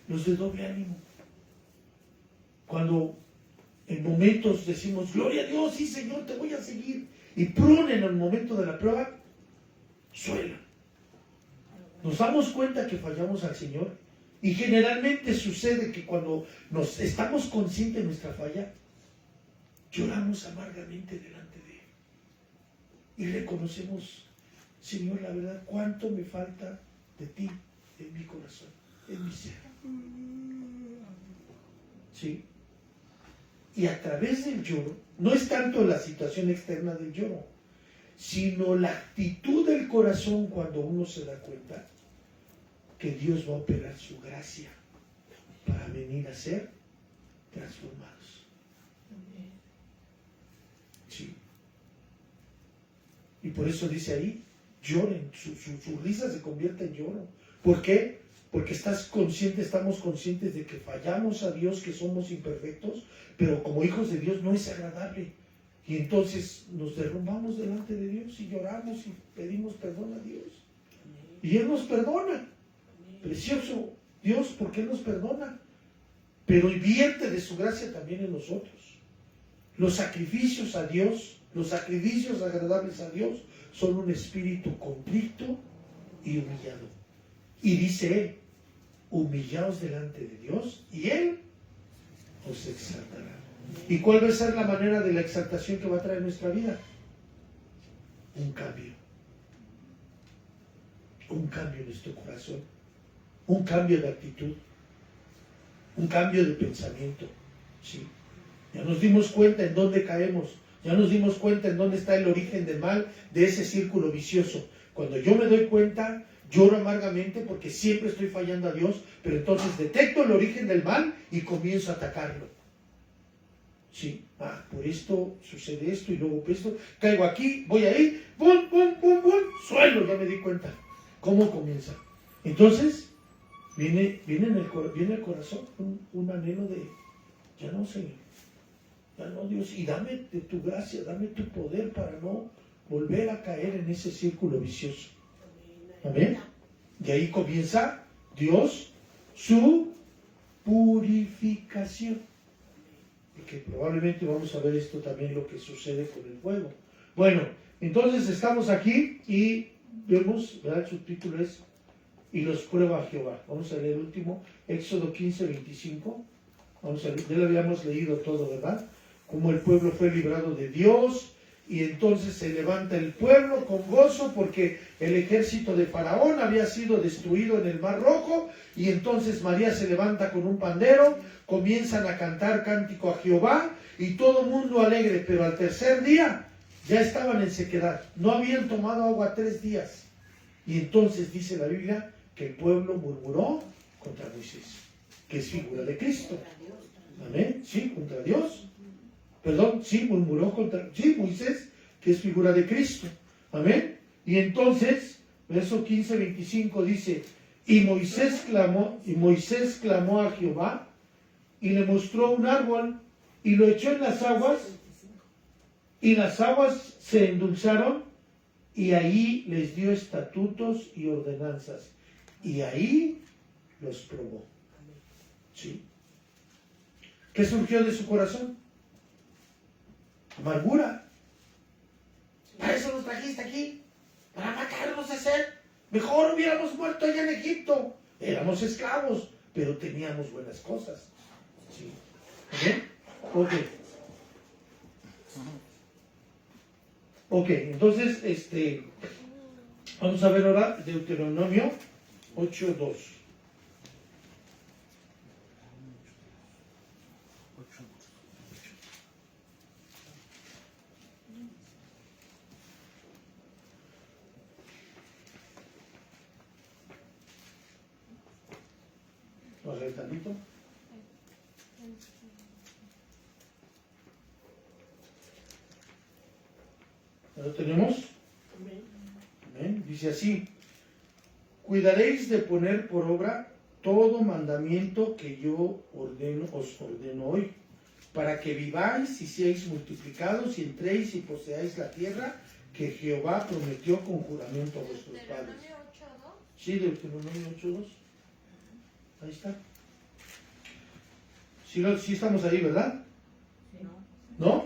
Los de doble ánimo. Cuando en momentos decimos, gloria a Dios, sí Señor, te voy a seguir, y prune en el momento de la prueba, suelan. Nos damos cuenta que fallamos al Señor, y generalmente sucede que cuando nos estamos conscientes de nuestra falla, lloramos amargamente delante de Él. Y reconocemos, Señor, la verdad, cuánto me falta de ti en mi corazón, en mi ser. ¿Sí? Y a través del lloro, no es tanto la situación externa del lloro, sino la actitud del corazón cuando uno se da cuenta que Dios va a operar su gracia para venir a ser transformados. Sí. Y por eso dice ahí, lloren, su risa se convierte en lloro. ¿Por qué? Porque estamos conscientes de que fallamos a Dios, que somos imperfectos, pero como hijos de Dios no es agradable. Y entonces nos derrumbamos delante de Dios y lloramos y pedimos perdón a Dios. Y Él nos perdona. Precioso Dios, porque Él nos perdona. Pero vierte de su gracia también en nosotros. Los sacrificios a Dios, los sacrificios agradables a Dios, son un espíritu contrito y humillado. Y dice Él, humillaos delante de Dios y Él os exaltará. ¿Y cuál va a ser la manera de la exaltación que va a traer nuestra vida? Un cambio. Un cambio en nuestro corazón. Un cambio de actitud. Un cambio de pensamiento. Sí. Ya nos dimos cuenta en dónde caemos. Ya nos dimos cuenta en dónde está el origen del mal, de ese círculo vicioso. Cuando yo me doy cuenta, lloro amargamente porque siempre estoy fallando a Dios, pero entonces detecto el origen del mal y comienzo a atacarlo. Sí, por esto sucede esto y luego esto, caigo aquí, voy ahí, pum, pum, pum, pum, suelo, ya me di cuenta. ¿Cómo comienza? Entonces, viene el corazón un anhelo de, ya no, Señor, ya no, Dios, y dame de tu gracia, dame tu poder para no volver a caer en ese círculo vicioso. Amén. Y ahí comienza Dios su purificación. Que probablemente vamos a ver esto también, lo que sucede con el fuego. Bueno, entonces estamos aquí y vemos, ¿verdad? El subtítulo es y los prueba Jehová. Vamos a leer el último, Éxodo 15, 25. Vamos a leer, ya lo habíamos leído todo, ¿verdad? Cómo el pueblo fue librado de Dios y entonces se levanta el pueblo con gozo porque el ejército de Faraón había sido destruido en el Mar Rojo y entonces María se levanta con un pandero, comienzan a cantar cántico a Jehová y todo mundo alegre, pero al tercer día ya estaban en sequedad, no habían tomado agua 3 días y entonces dice la Biblia que el pueblo murmuró contra Moisés, que es figura de Cristo. Amén, sí, contra Dios. Perdón, sí, murmuró contra, sí, Moisés, que es figura de Cristo. Amén. Y entonces, verso 15, 25 dice, y Moisés clamó a Jehová y le mostró un árbol y lo echó en las aguas y las aguas se endulzaron y ahí les dio estatutos y ordenanzas y ahí los probó. ¿Sí? ¿Qué surgió de su corazón? Amargura. Para eso nos trajiste aquí, para matarnos, hacer. Mejor hubiéramos muerto allá en Egipto. Éramos esclavos, pero teníamos buenas cosas. ¿Sí? ¿Bien? Ok, entonces, vamos a ver ahora Deuteronomio 8:2. Vamos a ver tantito. ¿Ya lo tenemos? Amén. Dice así: cuidaréis de poner por obra todo mandamiento que yo os ordeno hoy, para que viváis y seáis multiplicados y entréis y poseáis la tierra que Jehová prometió con juramento a vuestros padres. Sí, Deuteronomio 8:2. Ahí está. Sí estamos ahí, ¿verdad? ¿No?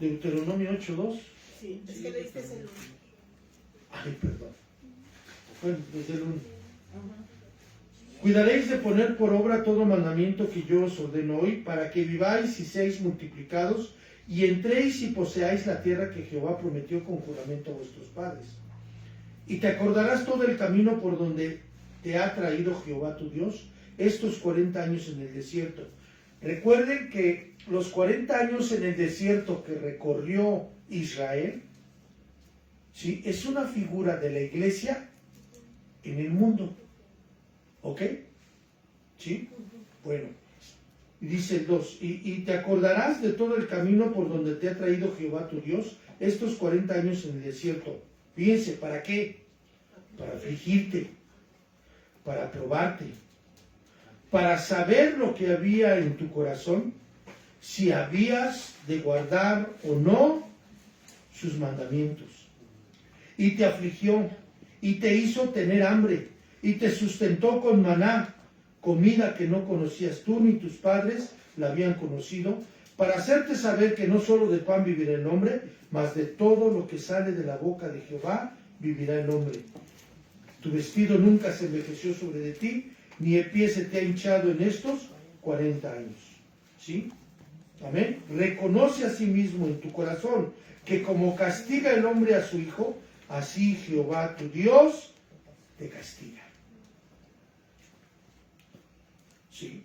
Deuteronomio 8:2. Sí, es que leíste el 1. Ay, perdón. Bueno, desde el 1. Cuidaréis de poner por obra todo mandamiento que yo os ordeno hoy, para que viváis y seáis multiplicados, y entréis y poseáis la tierra que Jehová prometió con juramento a vuestros padres. Y te acordarás todo el camino por donde te ha traído Jehová tu Dios estos 40 años en el desierto. Recuerden que los 40 años en el desierto que recorrió Israel, ¿sí?, es una figura de la iglesia en el mundo. ¿Ok? ¿Sí? Bueno, Y dice el 2, y te acordarás de todo el camino por donde te ha traído Jehová tu Dios estos 40 años en el desierto. Fíjense, ¿para qué? Para afligirte, para probarte, para saber lo que había en tu corazón, si habías de guardar o no sus mandamientos. Y te afligió, y te hizo tener hambre, y te sustentó con maná, comida que no conocías tú ni tus padres la habían conocido, para hacerte saber que no solo de pan vivirá el hombre, mas de todo lo que sale de la boca de Jehová vivirá el hombre. Tu vestido nunca se envejeció sobre de ti, ni el pie se te ha hinchado en estos 40 años. ¿Sí? Amén. Reconoce a sí mismo en tu corazón que como castiga el hombre a su hijo, así Jehová tu Dios te castiga. ¿Sí?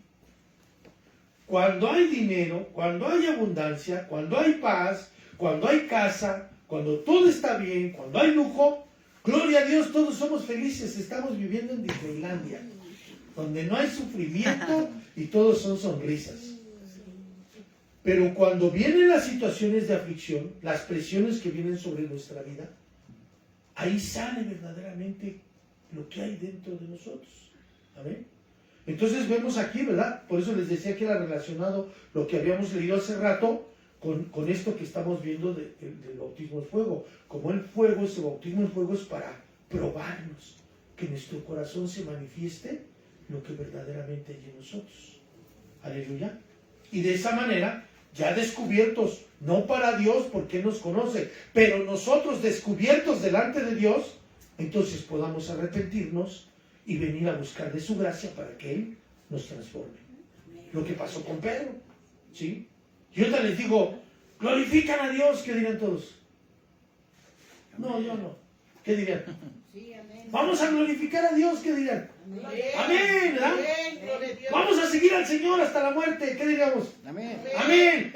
Cuando hay dinero, cuando hay abundancia, cuando hay paz, cuando hay casa, cuando todo está bien, cuando hay lujo, gloria a Dios, todos somos felices. Estamos viviendo en Disneylandia, donde no hay sufrimiento y todos son sonrisas. Pero cuando vienen las situaciones de aflicción, las presiones que vienen sobre nuestra vida, ahí sale verdaderamente lo que hay dentro de nosotros. ¿Amén? Entonces vemos aquí, ¿verdad? Por eso les decía que era relacionado lo que habíamos leído hace rato con esto que estamos viendo del bautismo en fuego. Como el fuego, ese bautismo en fuego es para probarnos, que en nuestro corazón se manifieste lo que verdaderamente hay en nosotros. Aleluya. Y de esa manera, ya descubiertos, no para Dios porque nos conoce, pero nosotros descubiertos delante de Dios, entonces podamos arrepentirnos y venir a buscar de su gracia para que Él nos transforme. Lo que pasó con Pedro, ¿sí? Y ahorita les digo, glorifican a Dios, ¿qué dirán todos? No, yo no. ¿Qué dirán? Sí, amén. Vamos a glorificar a Dios, ¿qué dirán? Amén, ¿verdad? Vamos a seguir al Señor hasta la muerte, ¿qué diríamos? Amén. Amén.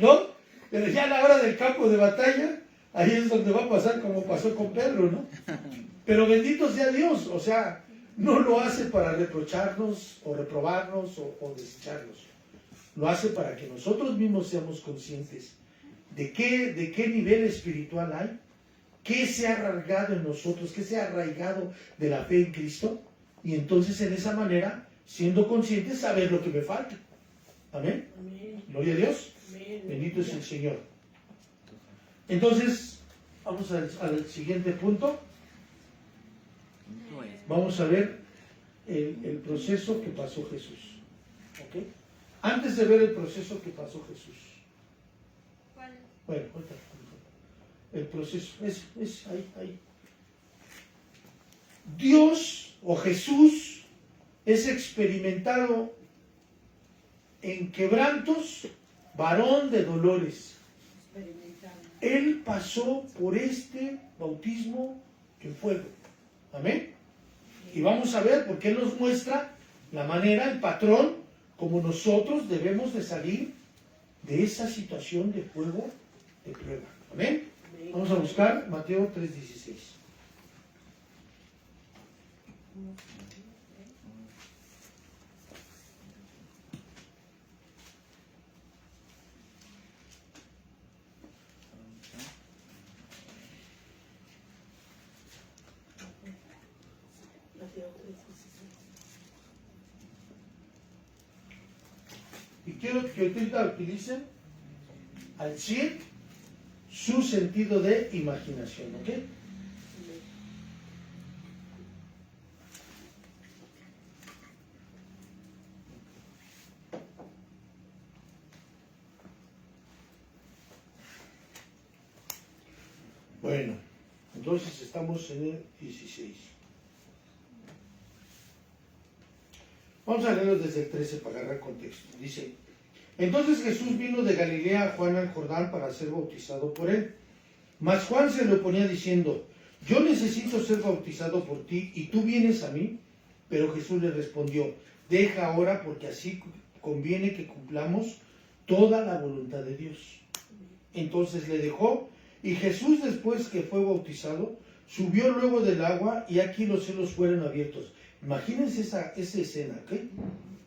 ¿No? Pero ya a la hora del campo de batalla, ahí es donde va a pasar como pasó con Pedro, ¿no? Pero bendito sea Dios, o sea, no lo hace para reprocharnos o reprobarnos o desecharnos. Lo hace para que nosotros mismos seamos conscientes de qué nivel espiritual hay, qué se ha arraigado en nosotros, qué se ha arraigado de la fe en Cristo, y entonces en esa manera, siendo conscientes, saber lo que me falta. Amén. Gloria a Dios. Bendito es el Señor. Entonces, vamos al siguiente punto. Vamos a ver el proceso que pasó Jesús. ¿Ok? Antes de ver el proceso que pasó Jesús. ¿Cuál? Bueno, ahorita. El proceso es ahí. Dios o Jesús es experimentado en quebrantos, varón de dolores. Él pasó por este bautismo en fuego. Amén. Y vamos a ver porque Él nos muestra la manera, el patrón, como nosotros debemos de salir de esa situación de fuego, de prueba. Amén. Vamos a buscar Mateo 3:16. Y quiero que ahorita utilicen al 100 su sentido de imaginación, ¿ok? Bueno, entonces estamos en el 16. Vamos a leerlo desde el 13 para agarrar contexto. Dice: entonces Jesús vino de Galilea a Juan al Jordán para ser bautizado por él. Mas Juan se le oponía diciendo: yo necesito ser bautizado por ti y tú vienes a mí. Pero Jesús le respondió: deja ahora, porque así conviene que cumplamos toda la voluntad de Dios. Entonces le dejó, y Jesús, después que fue bautizado, subió luego del agua, y aquí los cielos fueron abiertos. Imagínense esa escena, ¿ok?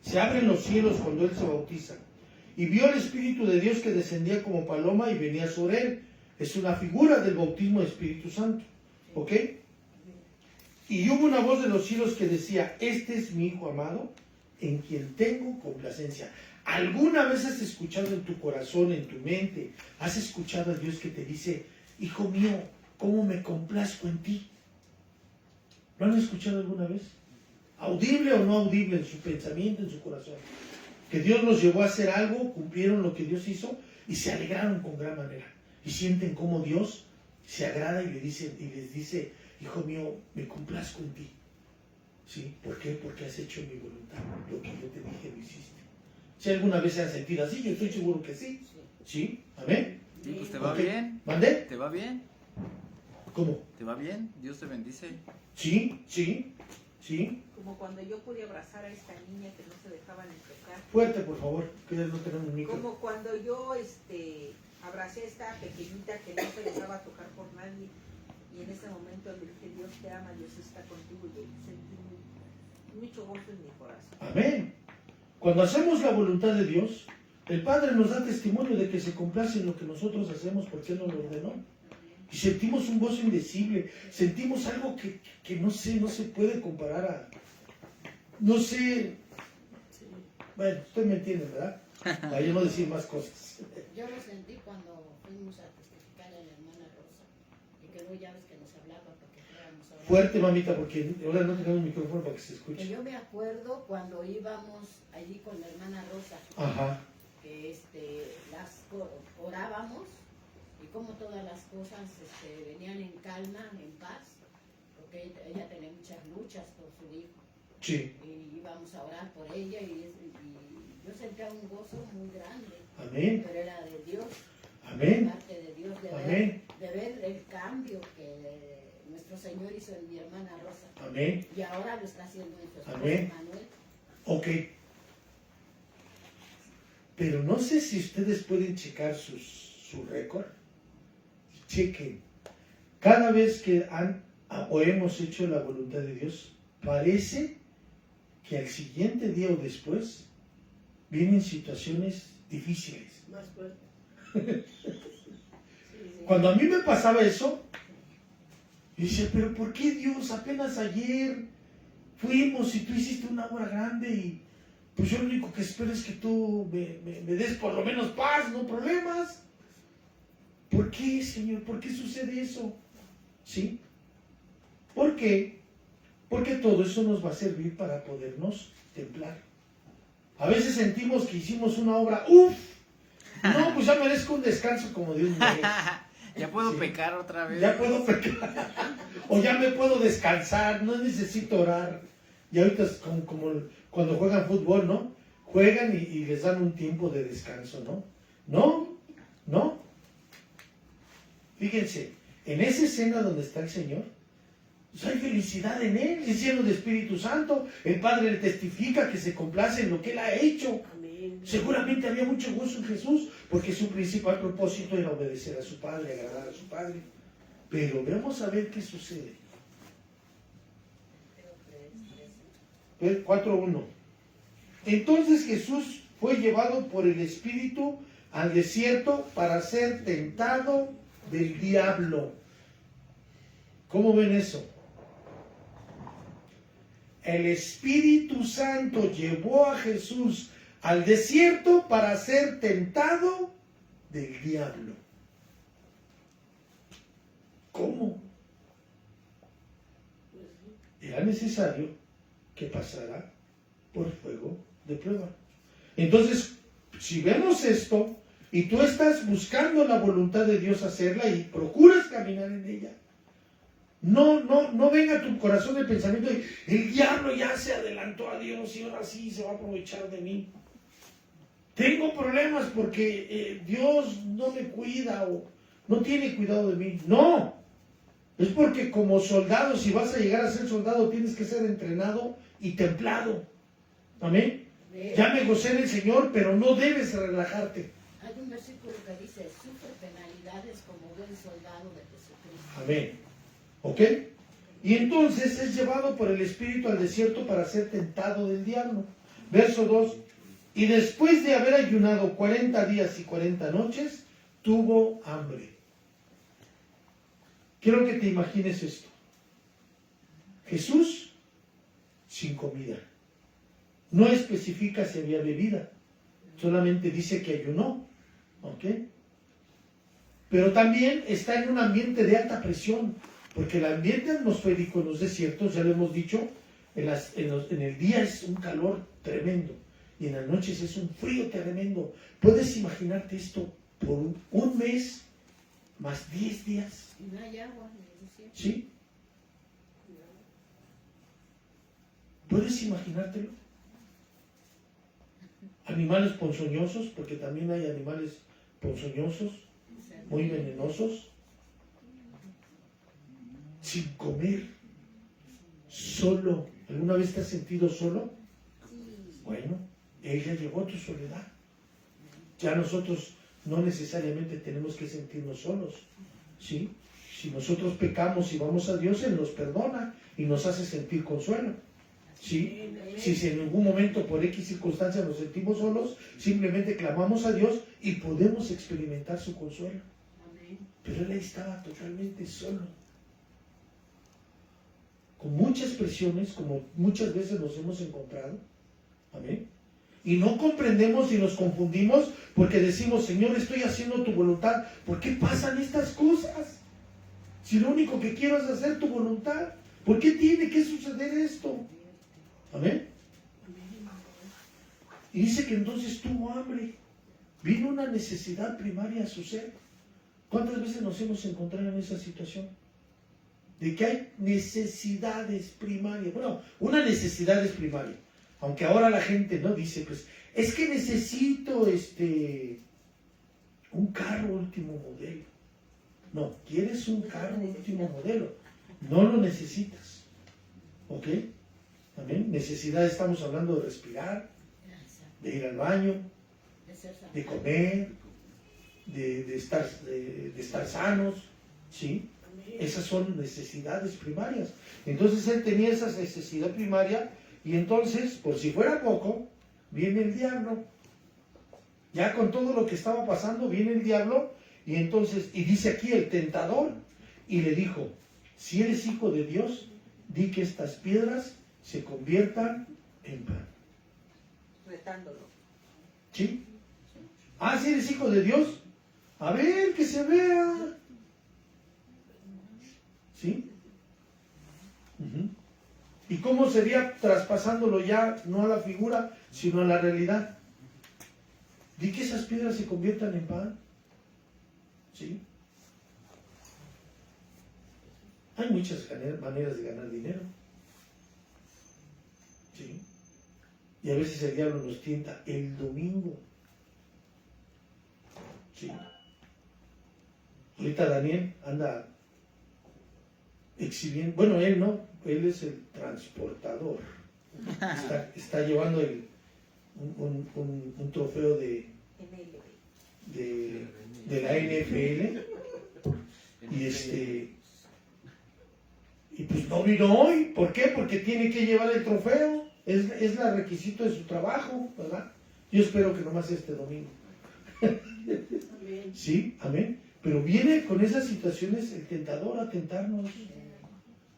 Se abren los cielos cuando Él se bautiza. Y vio el Espíritu de Dios que descendía como paloma y venía sobre Él. Es una figura del bautismo del Espíritu Santo, ¿ok? Y hubo una voz de los cielos que decía, este es mi Hijo amado, en quien tengo complacencia. ¿Alguna vez has escuchado en tu corazón, en tu mente, has escuchado a Dios que te dice, hijo mío, cómo me complazco en ti? ¿Lo han escuchado alguna vez? Audible o no audible, en su pensamiento, en su corazón. Que Dios los llevó a hacer algo, cumplieron lo que Dios hizo y se alegraron con gran manera. Y sienten cómo Dios se agrada y les dice, hijo mío, me complazco en ti. ¿Sí? ¿Por qué? Porque has hecho mi voluntad. Lo que yo te dije lo hiciste. Si alguna vez se han sentido así, yo estoy seguro que sí. ¿Sí? ¿Amén? Sí, pues te va Ok. bien. ¿Mandé? ¿Te va bien? ¿Cómo? ¿Te va bien? Dios te bendice. Sí, sí, sí. Como cuando yo pude abrazar a esta niña que no se dejaba ni tocar. Fuerte, por favor, que no tenemos micro. Como cuando yo abracé a esta pequeñita que no se dejaba tocar por nadie. Y en ese momento le dije, Dios te ama, Dios está contigo. Y sentí mucho gozo en mi corazón. Amén. Cuando hacemos la voluntad de Dios, el Padre nos da testimonio de que se complace en lo que nosotros hacemos porque Él nos lo ordenó. Y sentimos un gozo indecible, sentimos algo que no sé, no se puede comparar a... No sé... Bueno, usted me entiende, ¿verdad? Para yo no decir más cosas. Yo lo sentí cuando fuimos a testificar a la hermana Rosa. Y que luego ya ves que nos hablaba para que fuéramos a orar. Fuerte, mamita, porque ahora no tenemos micrófono para que se Que escuche. yo me acuerdo cuando íbamos allí con la hermana Rosa, Ajá. que orábamos y como todas las cosas venían en calma, en paz, porque ella tenía muchas luchas por su hijo. Sí. Y íbamos a orar por ella y yo sentía un gozo muy grande. Amén. Pero era de Dios. Amén. Parte de Dios, Amén. de ver el cambio que nuestro Señor hizo en mi hermana Rosa. Amén. Y ahora lo está haciendo en su esposo Amén. Manuel. Ok. Pero no sé si ustedes pueden checar su récord. Chequen. Cada vez que han o hemos hecho la voluntad de Dios, parece que al siguiente día o después vienen situaciones difíciles. Más fuerte. Cuando a mí me pasaba eso, yo decía, pero ¿por qué Dios? Apenas ayer fuimos y tú hiciste una obra grande y pues yo lo único que espero es que tú me des por lo menos paz, no problemas. ¿Por qué, Señor? ¿Por qué sucede eso? ¿Sí? ¿Por qué? Porque todo eso nos va a servir para podernos templar. A veces sentimos que hicimos una obra, ¡uf! No, pues ya merezco un descanso como de un mes. Ya puedo Sí. pecar otra vez. Ya puedo pecar. O ya me puedo descansar, no necesito orar. Y ahorita es como cuando juegan fútbol, ¿no? Juegan y les dan un tiempo de descanso, ¿no? No. Fíjense, en esa escena donde está el Señor, pues hay felicidad en Él, es lleno de Espíritu Santo. El Padre le testifica que se complace en lo que Él ha hecho. Amén. Seguramente había mucho gozo en Jesús, porque su principal propósito era obedecer a su Padre, agradar a su Padre. Pero vamos a ver qué sucede. 4:1. Entonces Jesús fue llevado por el Espíritu al desierto para ser tentado del diablo. ¿Cómo ven eso? El Espíritu Santo llevó a Jesús al desierto para ser tentado del diablo. ¿Cómo? Era necesario que pasara por fuego de prueba. Entonces, si vemos esto y tú estás buscando la voluntad de Dios hacerla y procuras caminar en ella, no venga a tu corazón el pensamiento de el diablo ya se adelantó a Dios y ahora sí se va a aprovechar de mí. Tengo problemas porque Dios no me cuida o no tiene cuidado de mí. No, es porque como soldado, si vas a llegar a ser soldado, tienes que ser entrenado y templado. Amén. Ya me gocé en el Señor, pero no debes relajarte. Hay un versículo que dice, sufre penalidades como buen soldado de Jesucristo. Amén. ¿Ok? Y entonces es llevado por el Espíritu al desierto para ser tentado del diablo. Verso 2. Y después de haber ayunado 40 días y 40 noches, tuvo hambre. Quiero que te imagines esto. Jesús sin comida. No especifica si había bebida. Solamente dice que ayunó. ¿Ok? Pero también está en un ambiente de alta presión. Porque el ambiente atmosférico en los desiertos, ya lo hemos dicho, en el día es un calor tremendo. Y en las noches es un frío tremendo. ¿Puedes imaginarte esto por un mes más 10 días? Y no hay agua en el desierto. ¿Sí? ¿Puedes imaginártelo? Animales ponzoñosos, porque también hay animales ponzoñosos, muy venenosos, sin comer, solo. ¿Alguna vez te has sentido solo? Bueno, ella llevó tu soledad. Ya nosotros no necesariamente tenemos que sentirnos solos, ¿sí? Si nosotros pecamos y vamos a Dios, Él nos perdona y nos hace sentir consuelo, ¿sí? Si en algún momento por X circunstancia nos sentimos solos, simplemente clamamos a Dios y podemos experimentar su consuelo. Pero Él estaba totalmente solo, con muchas presiones, como muchas veces nos hemos encontrado. Amén. Y no comprendemos y nos confundimos porque decimos, Señor, estoy haciendo tu voluntad. ¿Por qué pasan estas cosas? Si lo único que quiero es hacer tu voluntad, ¿por qué tiene que suceder esto? Amén. Y dice que entonces tuvo hambre. Vino una necesidad primaria a su ser. ¿Cuántas veces nos hemos encontrado en esa situación? De que hay necesidades primarias. Bueno, una necesidad es primaria. Aunque ahora la gente no dice, pues, es que necesito un carro último modelo. No, quieres un carro último modelo. No lo necesitas. ¿Ok? ¿Amén? Necesidad, estamos hablando de respirar, de ir al baño, de comer, de estar sanos, ¿sí? Esas son necesidades primarias. Entonces él tenía esa necesidad primaria y entonces, por si fuera poco, viene el diablo. Ya con todo lo que estaba pasando, viene el diablo y entonces, y dice aquí el tentador, y le dijo, si eres hijo de Dios, di que estas piedras se conviertan en pan. Retándolo. ¿Sí? Ah, si eres hijo de Dios, a ver, que se vea. ¿Sí? Uh-huh. ¿Y cómo sería traspasándolo ya, no a la figura, sino a la realidad? Di que esas piedras se conviertan en pan. ¿Sí? Hay muchas maneras de ganar dinero. ¿Sí? Y a veces el diablo nos tienta el domingo. ¿Sí? Ahorita Daniel anda exhibiendo, bueno, él no, él es el transportador. Está llevando un trofeo de la NFL y pues no vino hoy. ¿Por qué? Porque tiene que llevar el trofeo. Es el requisito de su trabajo, ¿verdad? Yo espero que nomás este domingo. Sí, amén. Pero viene con esas situaciones el tentador a tentarnos.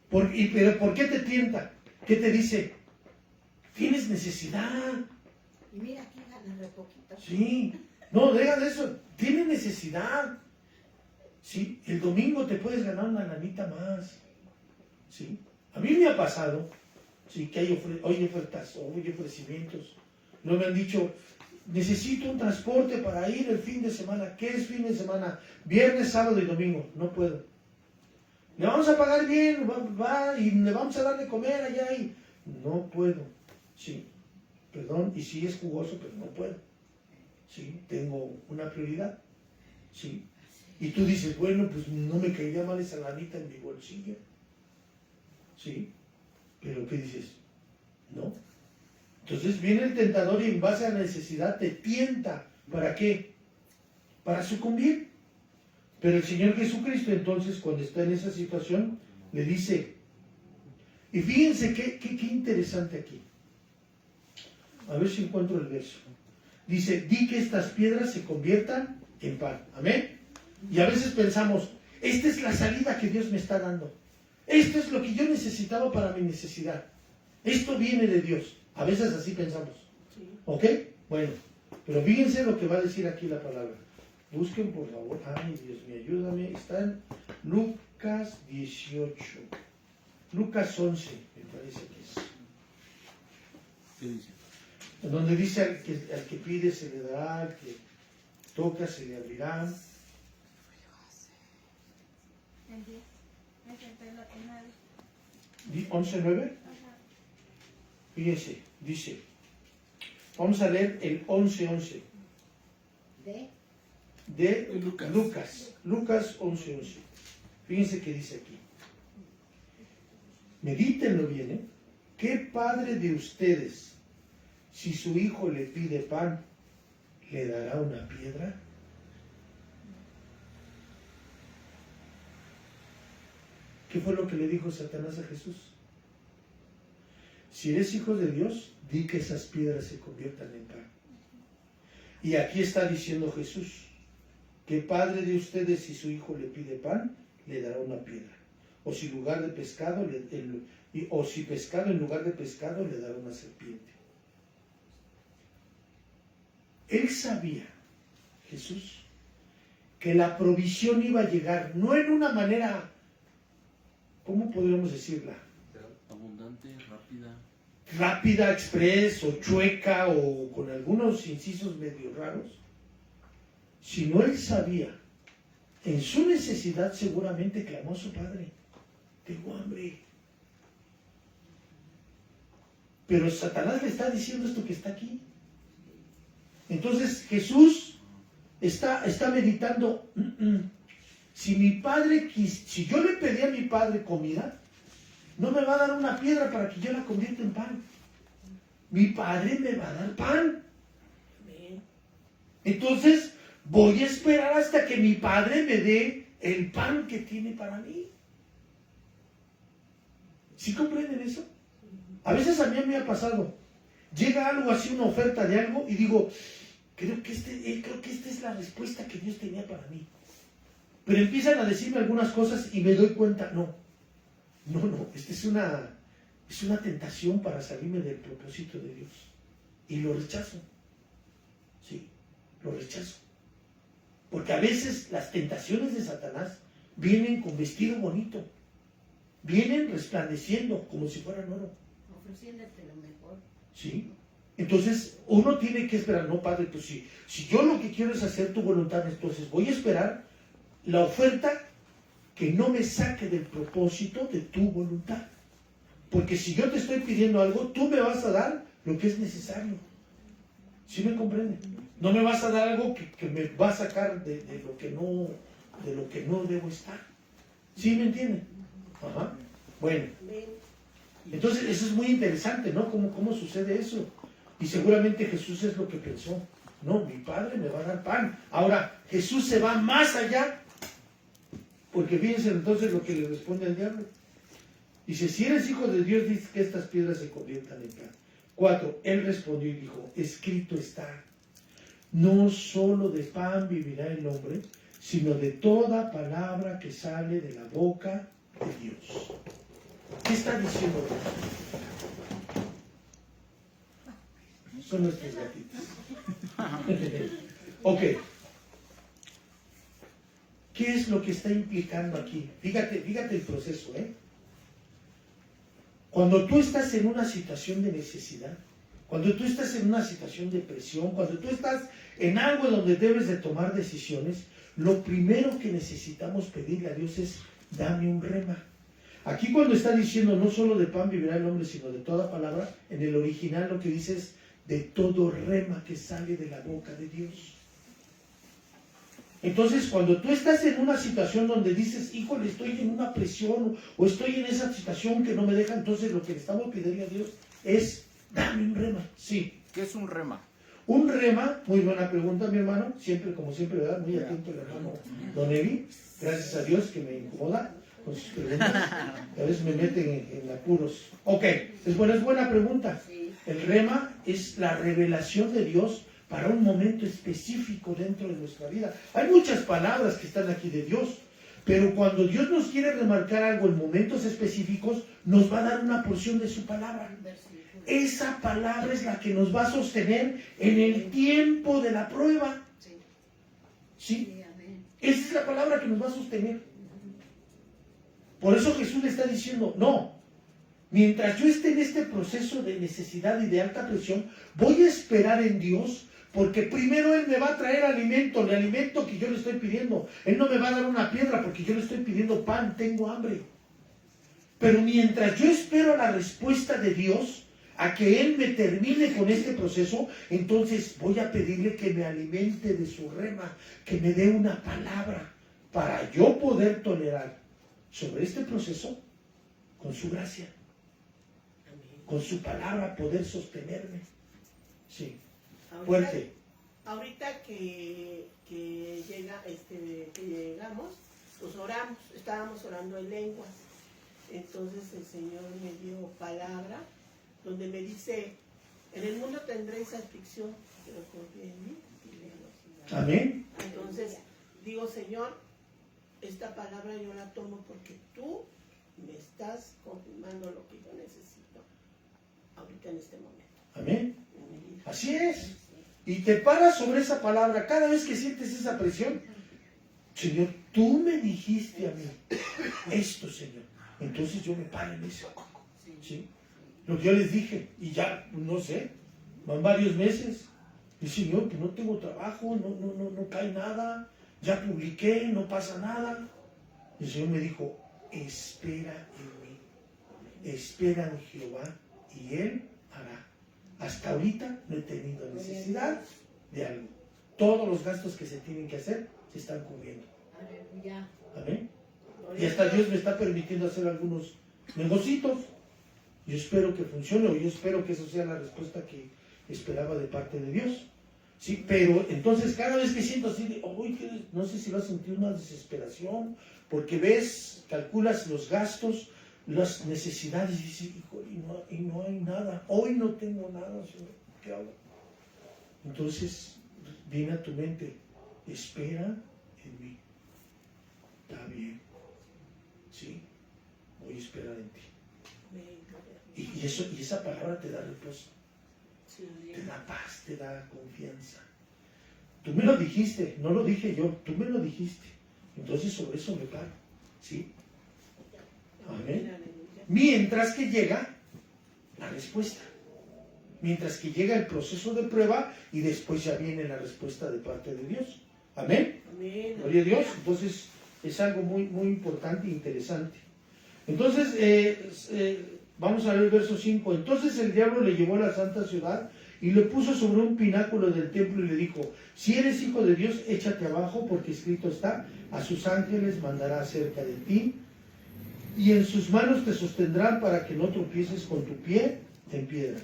¿Pero por qué te tienta? ¿Qué te dice? Tienes necesidad. Y mira, aquí ganas re poquito. Sí. No, deja de eso. Tienes necesidad. Sí. El domingo te puedes ganar una lanita más. Sí. A mí me ha pasado, sí, que hay ofertas o hay ofrecimientos. No me han dicho, necesito un transporte para ir el fin de semana. ¿Qué es fin de semana? Viernes, sábado y domingo. No puedo. Le vamos a pagar bien, va, y le vamos a dar de comer allá y no puedo. Sí, perdón, y sí es jugoso, pero no puedo. Sí, tengo una prioridad. Sí. Y tú dices, bueno, pues no me caería mal esa lanita en mi bolsillo. Sí. Pero ¿qué dices? No. Entonces viene el tentador y en base a la necesidad te tienta. ¿Para qué? Para sucumbir. Pero el Señor Jesucristo entonces, cuando está en esa situación, le dice, Y fíjense qué interesante aquí. A ver si encuentro el verso. Dice, di que estas piedras se conviertan en pan. Amén. Y a veces pensamos, esta es la salida que Dios me está dando. Esto es lo que yo necesitaba para mi necesidad. Esto viene de Dios. A veces así pensamos. ¿Ok? Bueno, pero fíjense lo que va a decir aquí la palabra. Busquen por favor. Ay, Dios mío, ayúdame. Está en Lucas 18. Lucas 11, me parece que es. ¿Qué dice? En donde dice al que pide se le dará, al que toca se le abrirá. El 10. Es el 11.9. Ajá. Fíjense, dice. Vamos a leer el 11.11 de Lucas. Lucas 11.11. Fíjense que dice aquí. Medítenlo bien, ¿eh? ¿Qué padre de ustedes, si su hijo le pide pan, le dará una piedra? ¿Qué fue lo que le dijo Satanás a Jesús? Si eres hijo de Dios, di que esas piedras se conviertan en pan. Y aquí está diciendo Jesús, ¿qué padre de ustedes, si su hijo le pide pan, le dará una piedra? O si lugar de pescado, o si pescado en lugar de pescado, le dará una serpiente. Él sabía, Jesús, que la provisión iba a llegar, no en una manera, ¿cómo podríamos decirla? Abundante, rápida. Rápida, express, o chueca, o con algunos incisos medio raros, sino él sabía, en su necesidad seguramente clamó a su padre, tengo hambre. Pero Satanás le está diciendo esto que está aquí. Entonces Jesús está meditando, si yo le pedí a mi padre comida, no me va a dar una piedra para que yo la convierta en pan. Mi padre me va a dar pan. Entonces voy a esperar hasta que mi padre me dé el pan que tiene para mí. ¿Sí comprenden eso? A veces a mí me ha pasado. Llega algo así, una oferta de algo, y digo, creo que esta es la respuesta que Dios tenía para mí. Pero empiezan a decirme algunas cosas y me doy cuenta, no, esta es una tentación para salirme del propósito de Dios. Y lo rechazo. Sí, lo rechazo. Porque a veces las tentaciones de Satanás vienen con vestido bonito. Vienen resplandeciendo como si fueran oro. ofreciéndote lo mejor. ¿Sí? Entonces uno tiene que esperar, no padre, pues si yo lo que quiero es hacer tu voluntad, entonces voy a esperar la oferta que no me saque del propósito de tu voluntad. Porque si yo te estoy pidiendo algo, tú me vas a dar lo que es necesario. ¿Sí me comprende? No me vas a dar algo que me va a sacar de lo que no debo estar. ¿Sí me entienden? Ajá. Bueno. Entonces eso es muy interesante, ¿no? ¿Cómo sucede eso? Y seguramente Jesús es lo que pensó. No, mi padre me va a dar pan. Ahora, Jesús se va más allá. Porque fíjense entonces lo que le responde al diablo. Dice, si eres hijo de Dios, dice que estas piedras se conviertan en pan. 4. Él respondió y dijo, escrito está, no solo de pan vivirá el hombre, sino de toda palabra que sale de la boca de Dios. ¿Qué está diciendo Dios? Son nuestros gatitos. Ok. ¿Qué es lo que está implicando aquí? Fíjate el proceso, ¿eh? Cuando tú estás en una situación de necesidad, cuando tú estás en una situación de presión, cuando tú estás en algo donde debes de tomar decisiones, lo primero que necesitamos pedirle a Dios es, dame un rema. Aquí cuando está diciendo, no solo de pan vivirá el hombre, sino de toda palabra, en el original lo que dice es, de todo rema que sale de la boca de Dios. Entonces, cuando tú estás en una situación donde dices, híjole, estoy en una presión o estoy en esa situación que no me deja, entonces lo que le estamos pidiendo a Dios es, dame un rema. Sí. ¿Qué es un rema? Un rema, muy buena pregunta, mi hermano, siempre, como siempre, ¿verdad? Muy atento el hermano Don Evi, gracias a Dios que me incomoda. con sus preguntas. A veces me meten en apuros. Ok, es buena pregunta. Sí. El rema es la revelación de Dios para un momento específico dentro de nuestra vida. Hay muchas palabras que están aquí de Dios, pero cuando Dios nos quiere remarcar algo en momentos específicos, nos va a dar una porción de su palabra. Versículo. Esa palabra es la que nos va a sostener en el tiempo de la prueba. Sí. ¿Sí? Sí, amén. Esa es la palabra que nos va a sostener. Por eso Jesús le está diciendo, no, mientras yo esté en este proceso de necesidad y de alta presión, voy a esperar en Dios, porque primero Él me va a traer alimento, el alimento que yo le estoy pidiendo. Él no me va a dar una piedra porque yo le estoy pidiendo pan, tengo hambre. Pero mientras yo espero la respuesta de Dios, a que Él me termine con este proceso, entonces voy a pedirle que me alimente de su rema, que me dé una palabra para yo poder tolerar sobre este proceso con su gracia, con su palabra poder sostenerme. Sí, fuerte. Ahorita que llegamos, pues oramos, estábamos orando en lenguas. Entonces el Señor me dio palabra donde me dice, en el mundo tendréis aflicción, pero confía en mí. Amén. Entonces digo, Señor, esta palabra yo la tomo porque tú me estás confirmando lo que yo necesito ahorita en este momento. Amén. En mi vida. Así es. Y te paras sobre esa palabra cada vez que sientes esa presión. Señor, tú me dijiste a mí esto, Señor. Entonces yo me paro en eso. ¿Sí? Lo que yo les dije, y ya, no sé, van varios meses. Y Señor, que no tengo trabajo, no cae nada, ya publiqué, no pasa nada. Y el Señor me dijo, espera en mí, espera en Jehová, y Él hará. Hasta ahorita no he tenido necesidad de algo. Todos los gastos que se tienen que hacer se están cubriendo. Aleluya. Amén. Y hasta Dios me está permitiendo hacer algunos negocios. Yo espero que funcione, o yo espero que eso sea la respuesta que esperaba de parte de Dios. Sí, pero entonces cada vez que siento así de, no sé si va a sentir una desesperación, porque ves, calculas los gastos, las necesidades, y dices, híjole, y no hay nada, hoy no tengo nada, Señor, ¿qué hago? Entonces viene a tu mente, espera en mí. Está bien, sí, voy a esperar en ti. Y esa palabra te da reposo, te da paz, te da confianza. Tú me lo dijiste, no lo dije yo, tú me lo dijiste. Entonces sobre eso me paro, ¿sí? Amén. Mientras que llega la respuesta. Mientras que llega el proceso de prueba y después ya viene la respuesta de parte de Dios. Amén. Amén. Gloria a Dios. Entonces es algo muy, muy importante e interesante. Entonces, vamos a ver el verso 5. Entonces el diablo le llevó a la santa ciudad y le puso sobre un pináculo del templo y le dijo, si eres hijo de Dios, échate abajo, porque escrito está, a sus ángeles mandará acerca de ti, y en sus manos te sostendrán para que no tropieces con tu pie en piedra.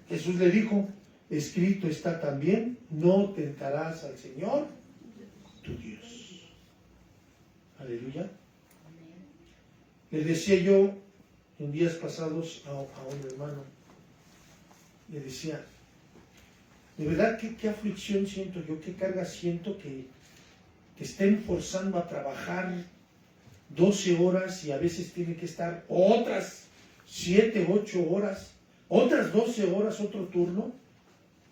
Jesús le dijo, escrito está también, no tentarás al Señor, tu Dios. Aleluya. Le decía yo en días pasados a un hermano, le decía, de verdad qué aflicción siento yo, qué carga siento que estén forzando a trabajar 12 horas y a veces tiene que estar otras 7, 8 horas, otras 12 horas, otro turno,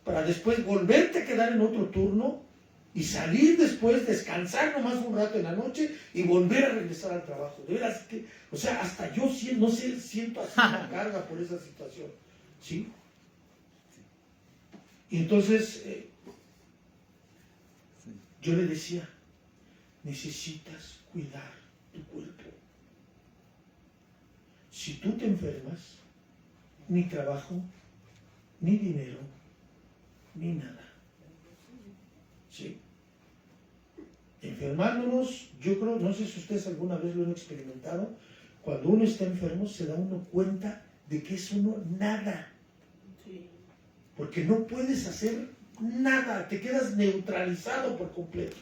para después volverte a quedar en otro turno y salir después, descansar nomás un rato en la noche y volver a regresar al trabajo. De veras que, o sea, hasta yo no sé, siento así una carga por esa situación, ¿sí? Y entonces yo le decía, necesitas cuidar tu cuerpo. Si tú te enfermas, ni trabajo, ni dinero, ni nada. ¿Sí? Enfermándonos, yo creo, no sé si ustedes alguna vez lo han experimentado, cuando uno está enfermo se da uno cuenta de que es uno nada. Sí. Porque no puedes hacer nada, te quedas neutralizado por completo.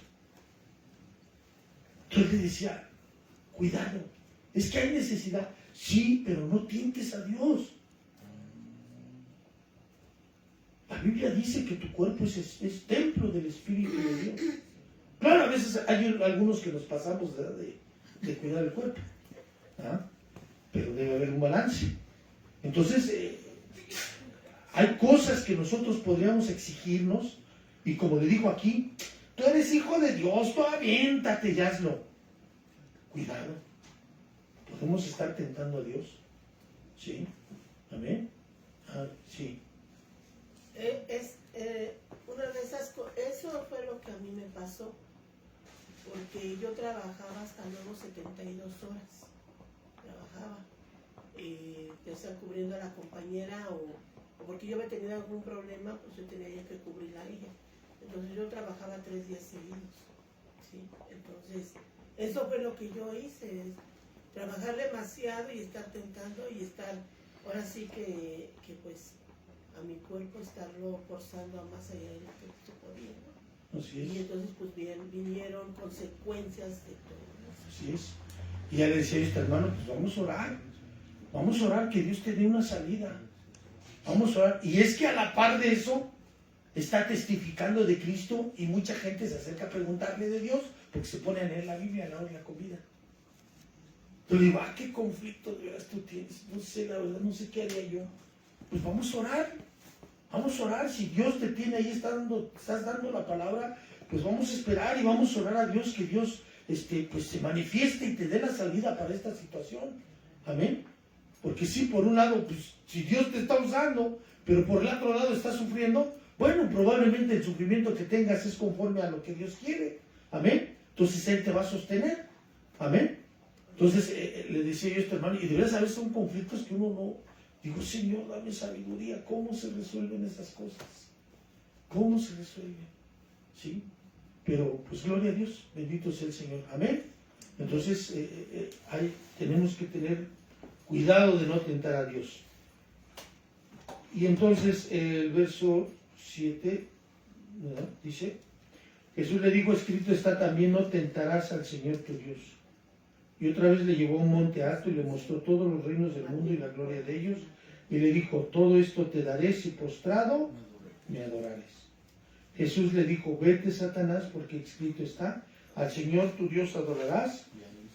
Entonces le decía, Cuidado. Es que hay necesidad. Sí, pero no tientes a Dios. La Biblia dice que tu cuerpo es templo del Espíritu de Dios. Claro, a veces hay algunos que nos pasamos de cuidar el cuerpo. ¿Ah? Pero debe haber un balance. Entonces, hay cosas que nosotros podríamos exigirnos, y como le digo aquí, tú eres hijo de Dios, tú aviéntate y hazlo. Cuidado. ¿Podemos estar tentando a Dios? ¿Sí? ¿Amén? Ah, sí. Una de esas eso fue lo que a mí me pasó, porque yo trabajaba hasta luego 72 horas. Trabajaba, ya sea cubriendo a la compañera o porque yo había tenido algún problema, pues yo tenía ya que cubrirla a ella. Entonces yo trabajaba 3 días seguidos. ¿Sí? Entonces, eso fue lo que yo hice, trabajar demasiado y estar tentando y estar, ahora sí que pues a mi cuerpo estarlo forzando a más allá de lo que se podía, ¿no? Así es. Y entonces pues vinieron consecuencias de todo eso. Así es. Y ya le decía a este hermano, pues vamos a orar. Vamos a orar que Dios te dé una salida. Vamos a orar. Y es que a la par de eso, está testificando de Cristo y mucha gente se acerca a preguntarle de Dios porque se pone a leer la Biblia a la hora de la comida. Yo digo, ¿qué conflicto de veras tú tienes? No sé, la verdad, no sé qué haría yo. Pues vamos a orar. Vamos a orar. Si Dios te tiene ahí, estás dando la palabra, pues vamos a esperar y vamos a orar a Dios que Dios pues se manifieste y te dé la salida para esta situación. Amén. Porque sí, por un lado, pues si Dios te está usando, pero por el otro lado estás sufriendo, bueno, probablemente el sufrimiento que tengas es conforme a lo que Dios quiere. Amén. Entonces Él te va a sostener. Amén. Entonces le decía yo a este hermano, y de verdad a veces son conflictos que uno no... Digo, Señor, dame sabiduría. ¿Cómo se resuelven esas cosas? ¿Cómo se resuelven? ¿Sí? Pero, pues, gloria a Dios. Bendito sea el Señor. Amén. Entonces, tenemos que tener cuidado de no tentar a Dios. Y entonces, el verso 7, ¿verdad? Dice, Jesús le dijo, escrito está también, no tentarás al Señor tu Dios. Y otra vez le llevó a un monte alto y le mostró todos los reinos del mundo y la gloria de ellos. Y le dijo, todo esto te daré si postrado me adorares. Jesús le dijo, vete Satanás, porque escrito está, al Señor tu Dios adorarás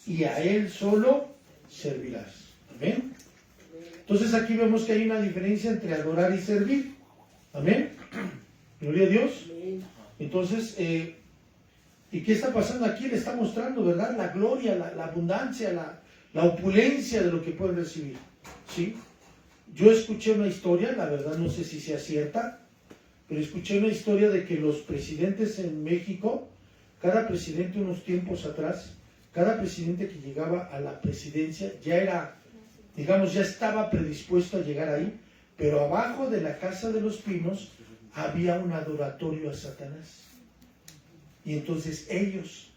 y a Él solo servirás. Amén. Entonces aquí vemos que hay una diferencia entre adorar y servir. Amén. Gloria a Dios. Entonces, ¿y qué está pasando aquí? Le está mostrando, ¿verdad? La gloria, la abundancia, la opulencia de lo que pueden recibir. ¿Sí? Yo escuché una historia, la verdad no sé si sea cierta, pero escuché una historia de que los presidentes en México, cada presidente unos tiempos atrás, cada presidente que llegaba a la presidencia ya era, digamos, ya estaba predispuesto a llegar ahí, pero abajo de la Casa de los Pinos había un adoratorio a Satanás. Y entonces ellos,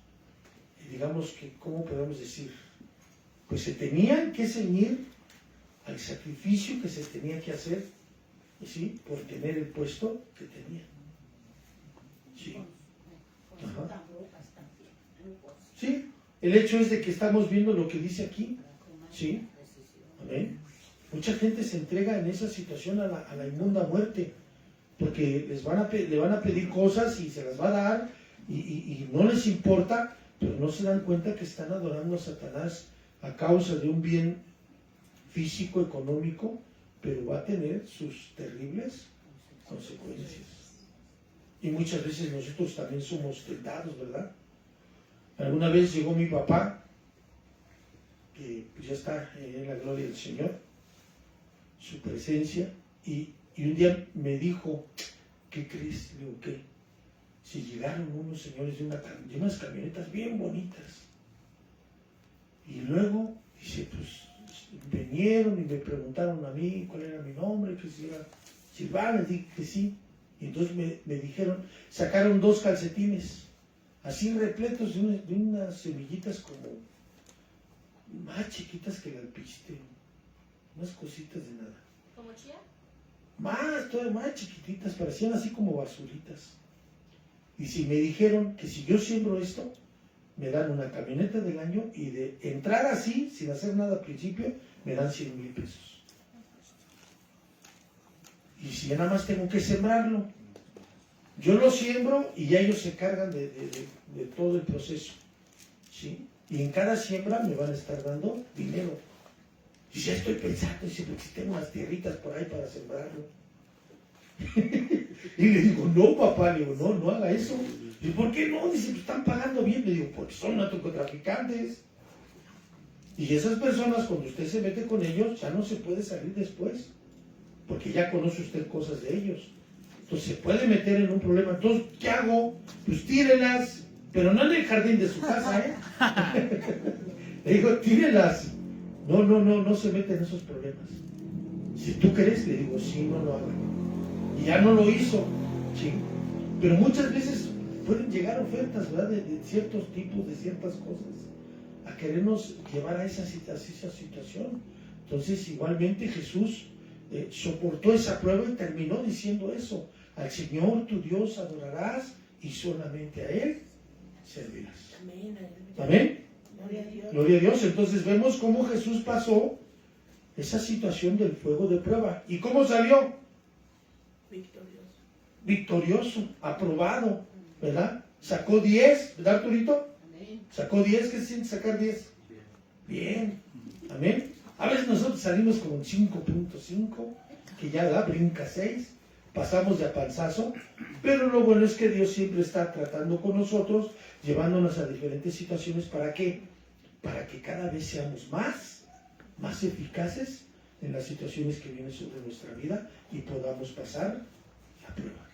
digamos que, ¿cómo podemos decir? Pues se tenían que ceñir al sacrificio que se tenía que hacer, ¿sí? Por tener el puesto que tenían. ¿Sí? Ajá. Sí, el hecho es de que estamos viendo lo que dice aquí. ¿Sí? Amén. Mucha gente se entrega en esa situación a la inmunda muerte, porque le van a pedir cosas y se las va a dar, y no les importa, pero no se dan cuenta que están adorando a Satanás a causa de un bien físico, económico, pero va a tener sus terribles consecuencias. Y muchas veces nosotros también somos tentados, ¿verdad? Alguna vez llegó mi papá, que pues ya está en la gloria del Señor, su presencia, y un día me dijo, ¿qué crees? Le digo, ¿qué? Si llegaron unos señores de unas camionetas bien bonitas, y luego, dice, pues, vinieron y me preguntaron a mí cuál era mi nombre, que si era Silvana, les dije que sí, y entonces me dijeron, sacaron 2 calcetines, así repletos de unas semillitas como más chiquitas que el alpiste, unas cositas de nada. ¿Como chía? Todavía más chiquititas, parecían así como basuritas. Y si me dijeron que si yo siembro esto, me dan una camioneta del año y de entrar así, sin hacer nada al principio, me dan 100,000 pesos. Y si ya nada más tengo que sembrarlo, yo lo siembro y ya ellos se cargan de todo el proceso, ¿sí? Y en cada siembra me van a estar dando dinero. Y ya estoy pensando, dice, porque si tengo unas tierritas por ahí para sembrarlo. Y le digo, no, papá, le digo, no haga eso. Y ¿por qué no? Dice, pues están pagando bien. Le digo, porque son narcotraficantes. Y esas personas, cuando usted se mete con ellos, ya no se puede salir después, porque ya conoce usted cosas de ellos. Entonces se puede meter en un problema. Entonces, ¿qué hago? Pues tírelas, pero no en el jardín de su casa, ¿eh? Le digo, tírelas. No se meten en esos problemas. Si tú crees, le digo, sí, no lo hagan. Y ya no lo hizo, ¿sí? Pero muchas veces pueden llegar ofertas, ¿verdad? De ciertos tipos, de ciertas cosas, a querernos llevar a esa situación. Entonces, igualmente Jesús soportó esa prueba y terminó diciendo eso: al Señor tu Dios adorarás y solamente a Él servirás. Amén. Amén. Gloria a Dios. Gloria a Dios. Entonces vemos cómo Jesús pasó esa situación del fuego de prueba. ¿Y cómo salió? Victorioso. Victorioso, aprobado, ¿verdad? Sacó 10, ¿verdad, Arturito? Amén. Sacó 10, ¿qué se siente sacar 10? Bien, amén. A veces nosotros salimos con un 5.5, que ya da, brinca 6, pasamos de a panzazo, pero lo bueno es que Dios siempre está tratando con nosotros, llevándonos a diferentes situaciones. ¿Para qué? Para que cada vez seamos más eficaces en las situaciones que vienen sobre nuestra vida y podamos pasar la prueba.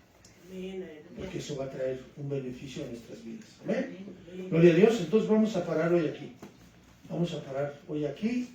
Amén. Porque eso va a traer un beneficio a nuestras vidas. Amén. Amén. Gloria a Dios. Entonces vamos a parar hoy aquí. Vamos a parar hoy aquí.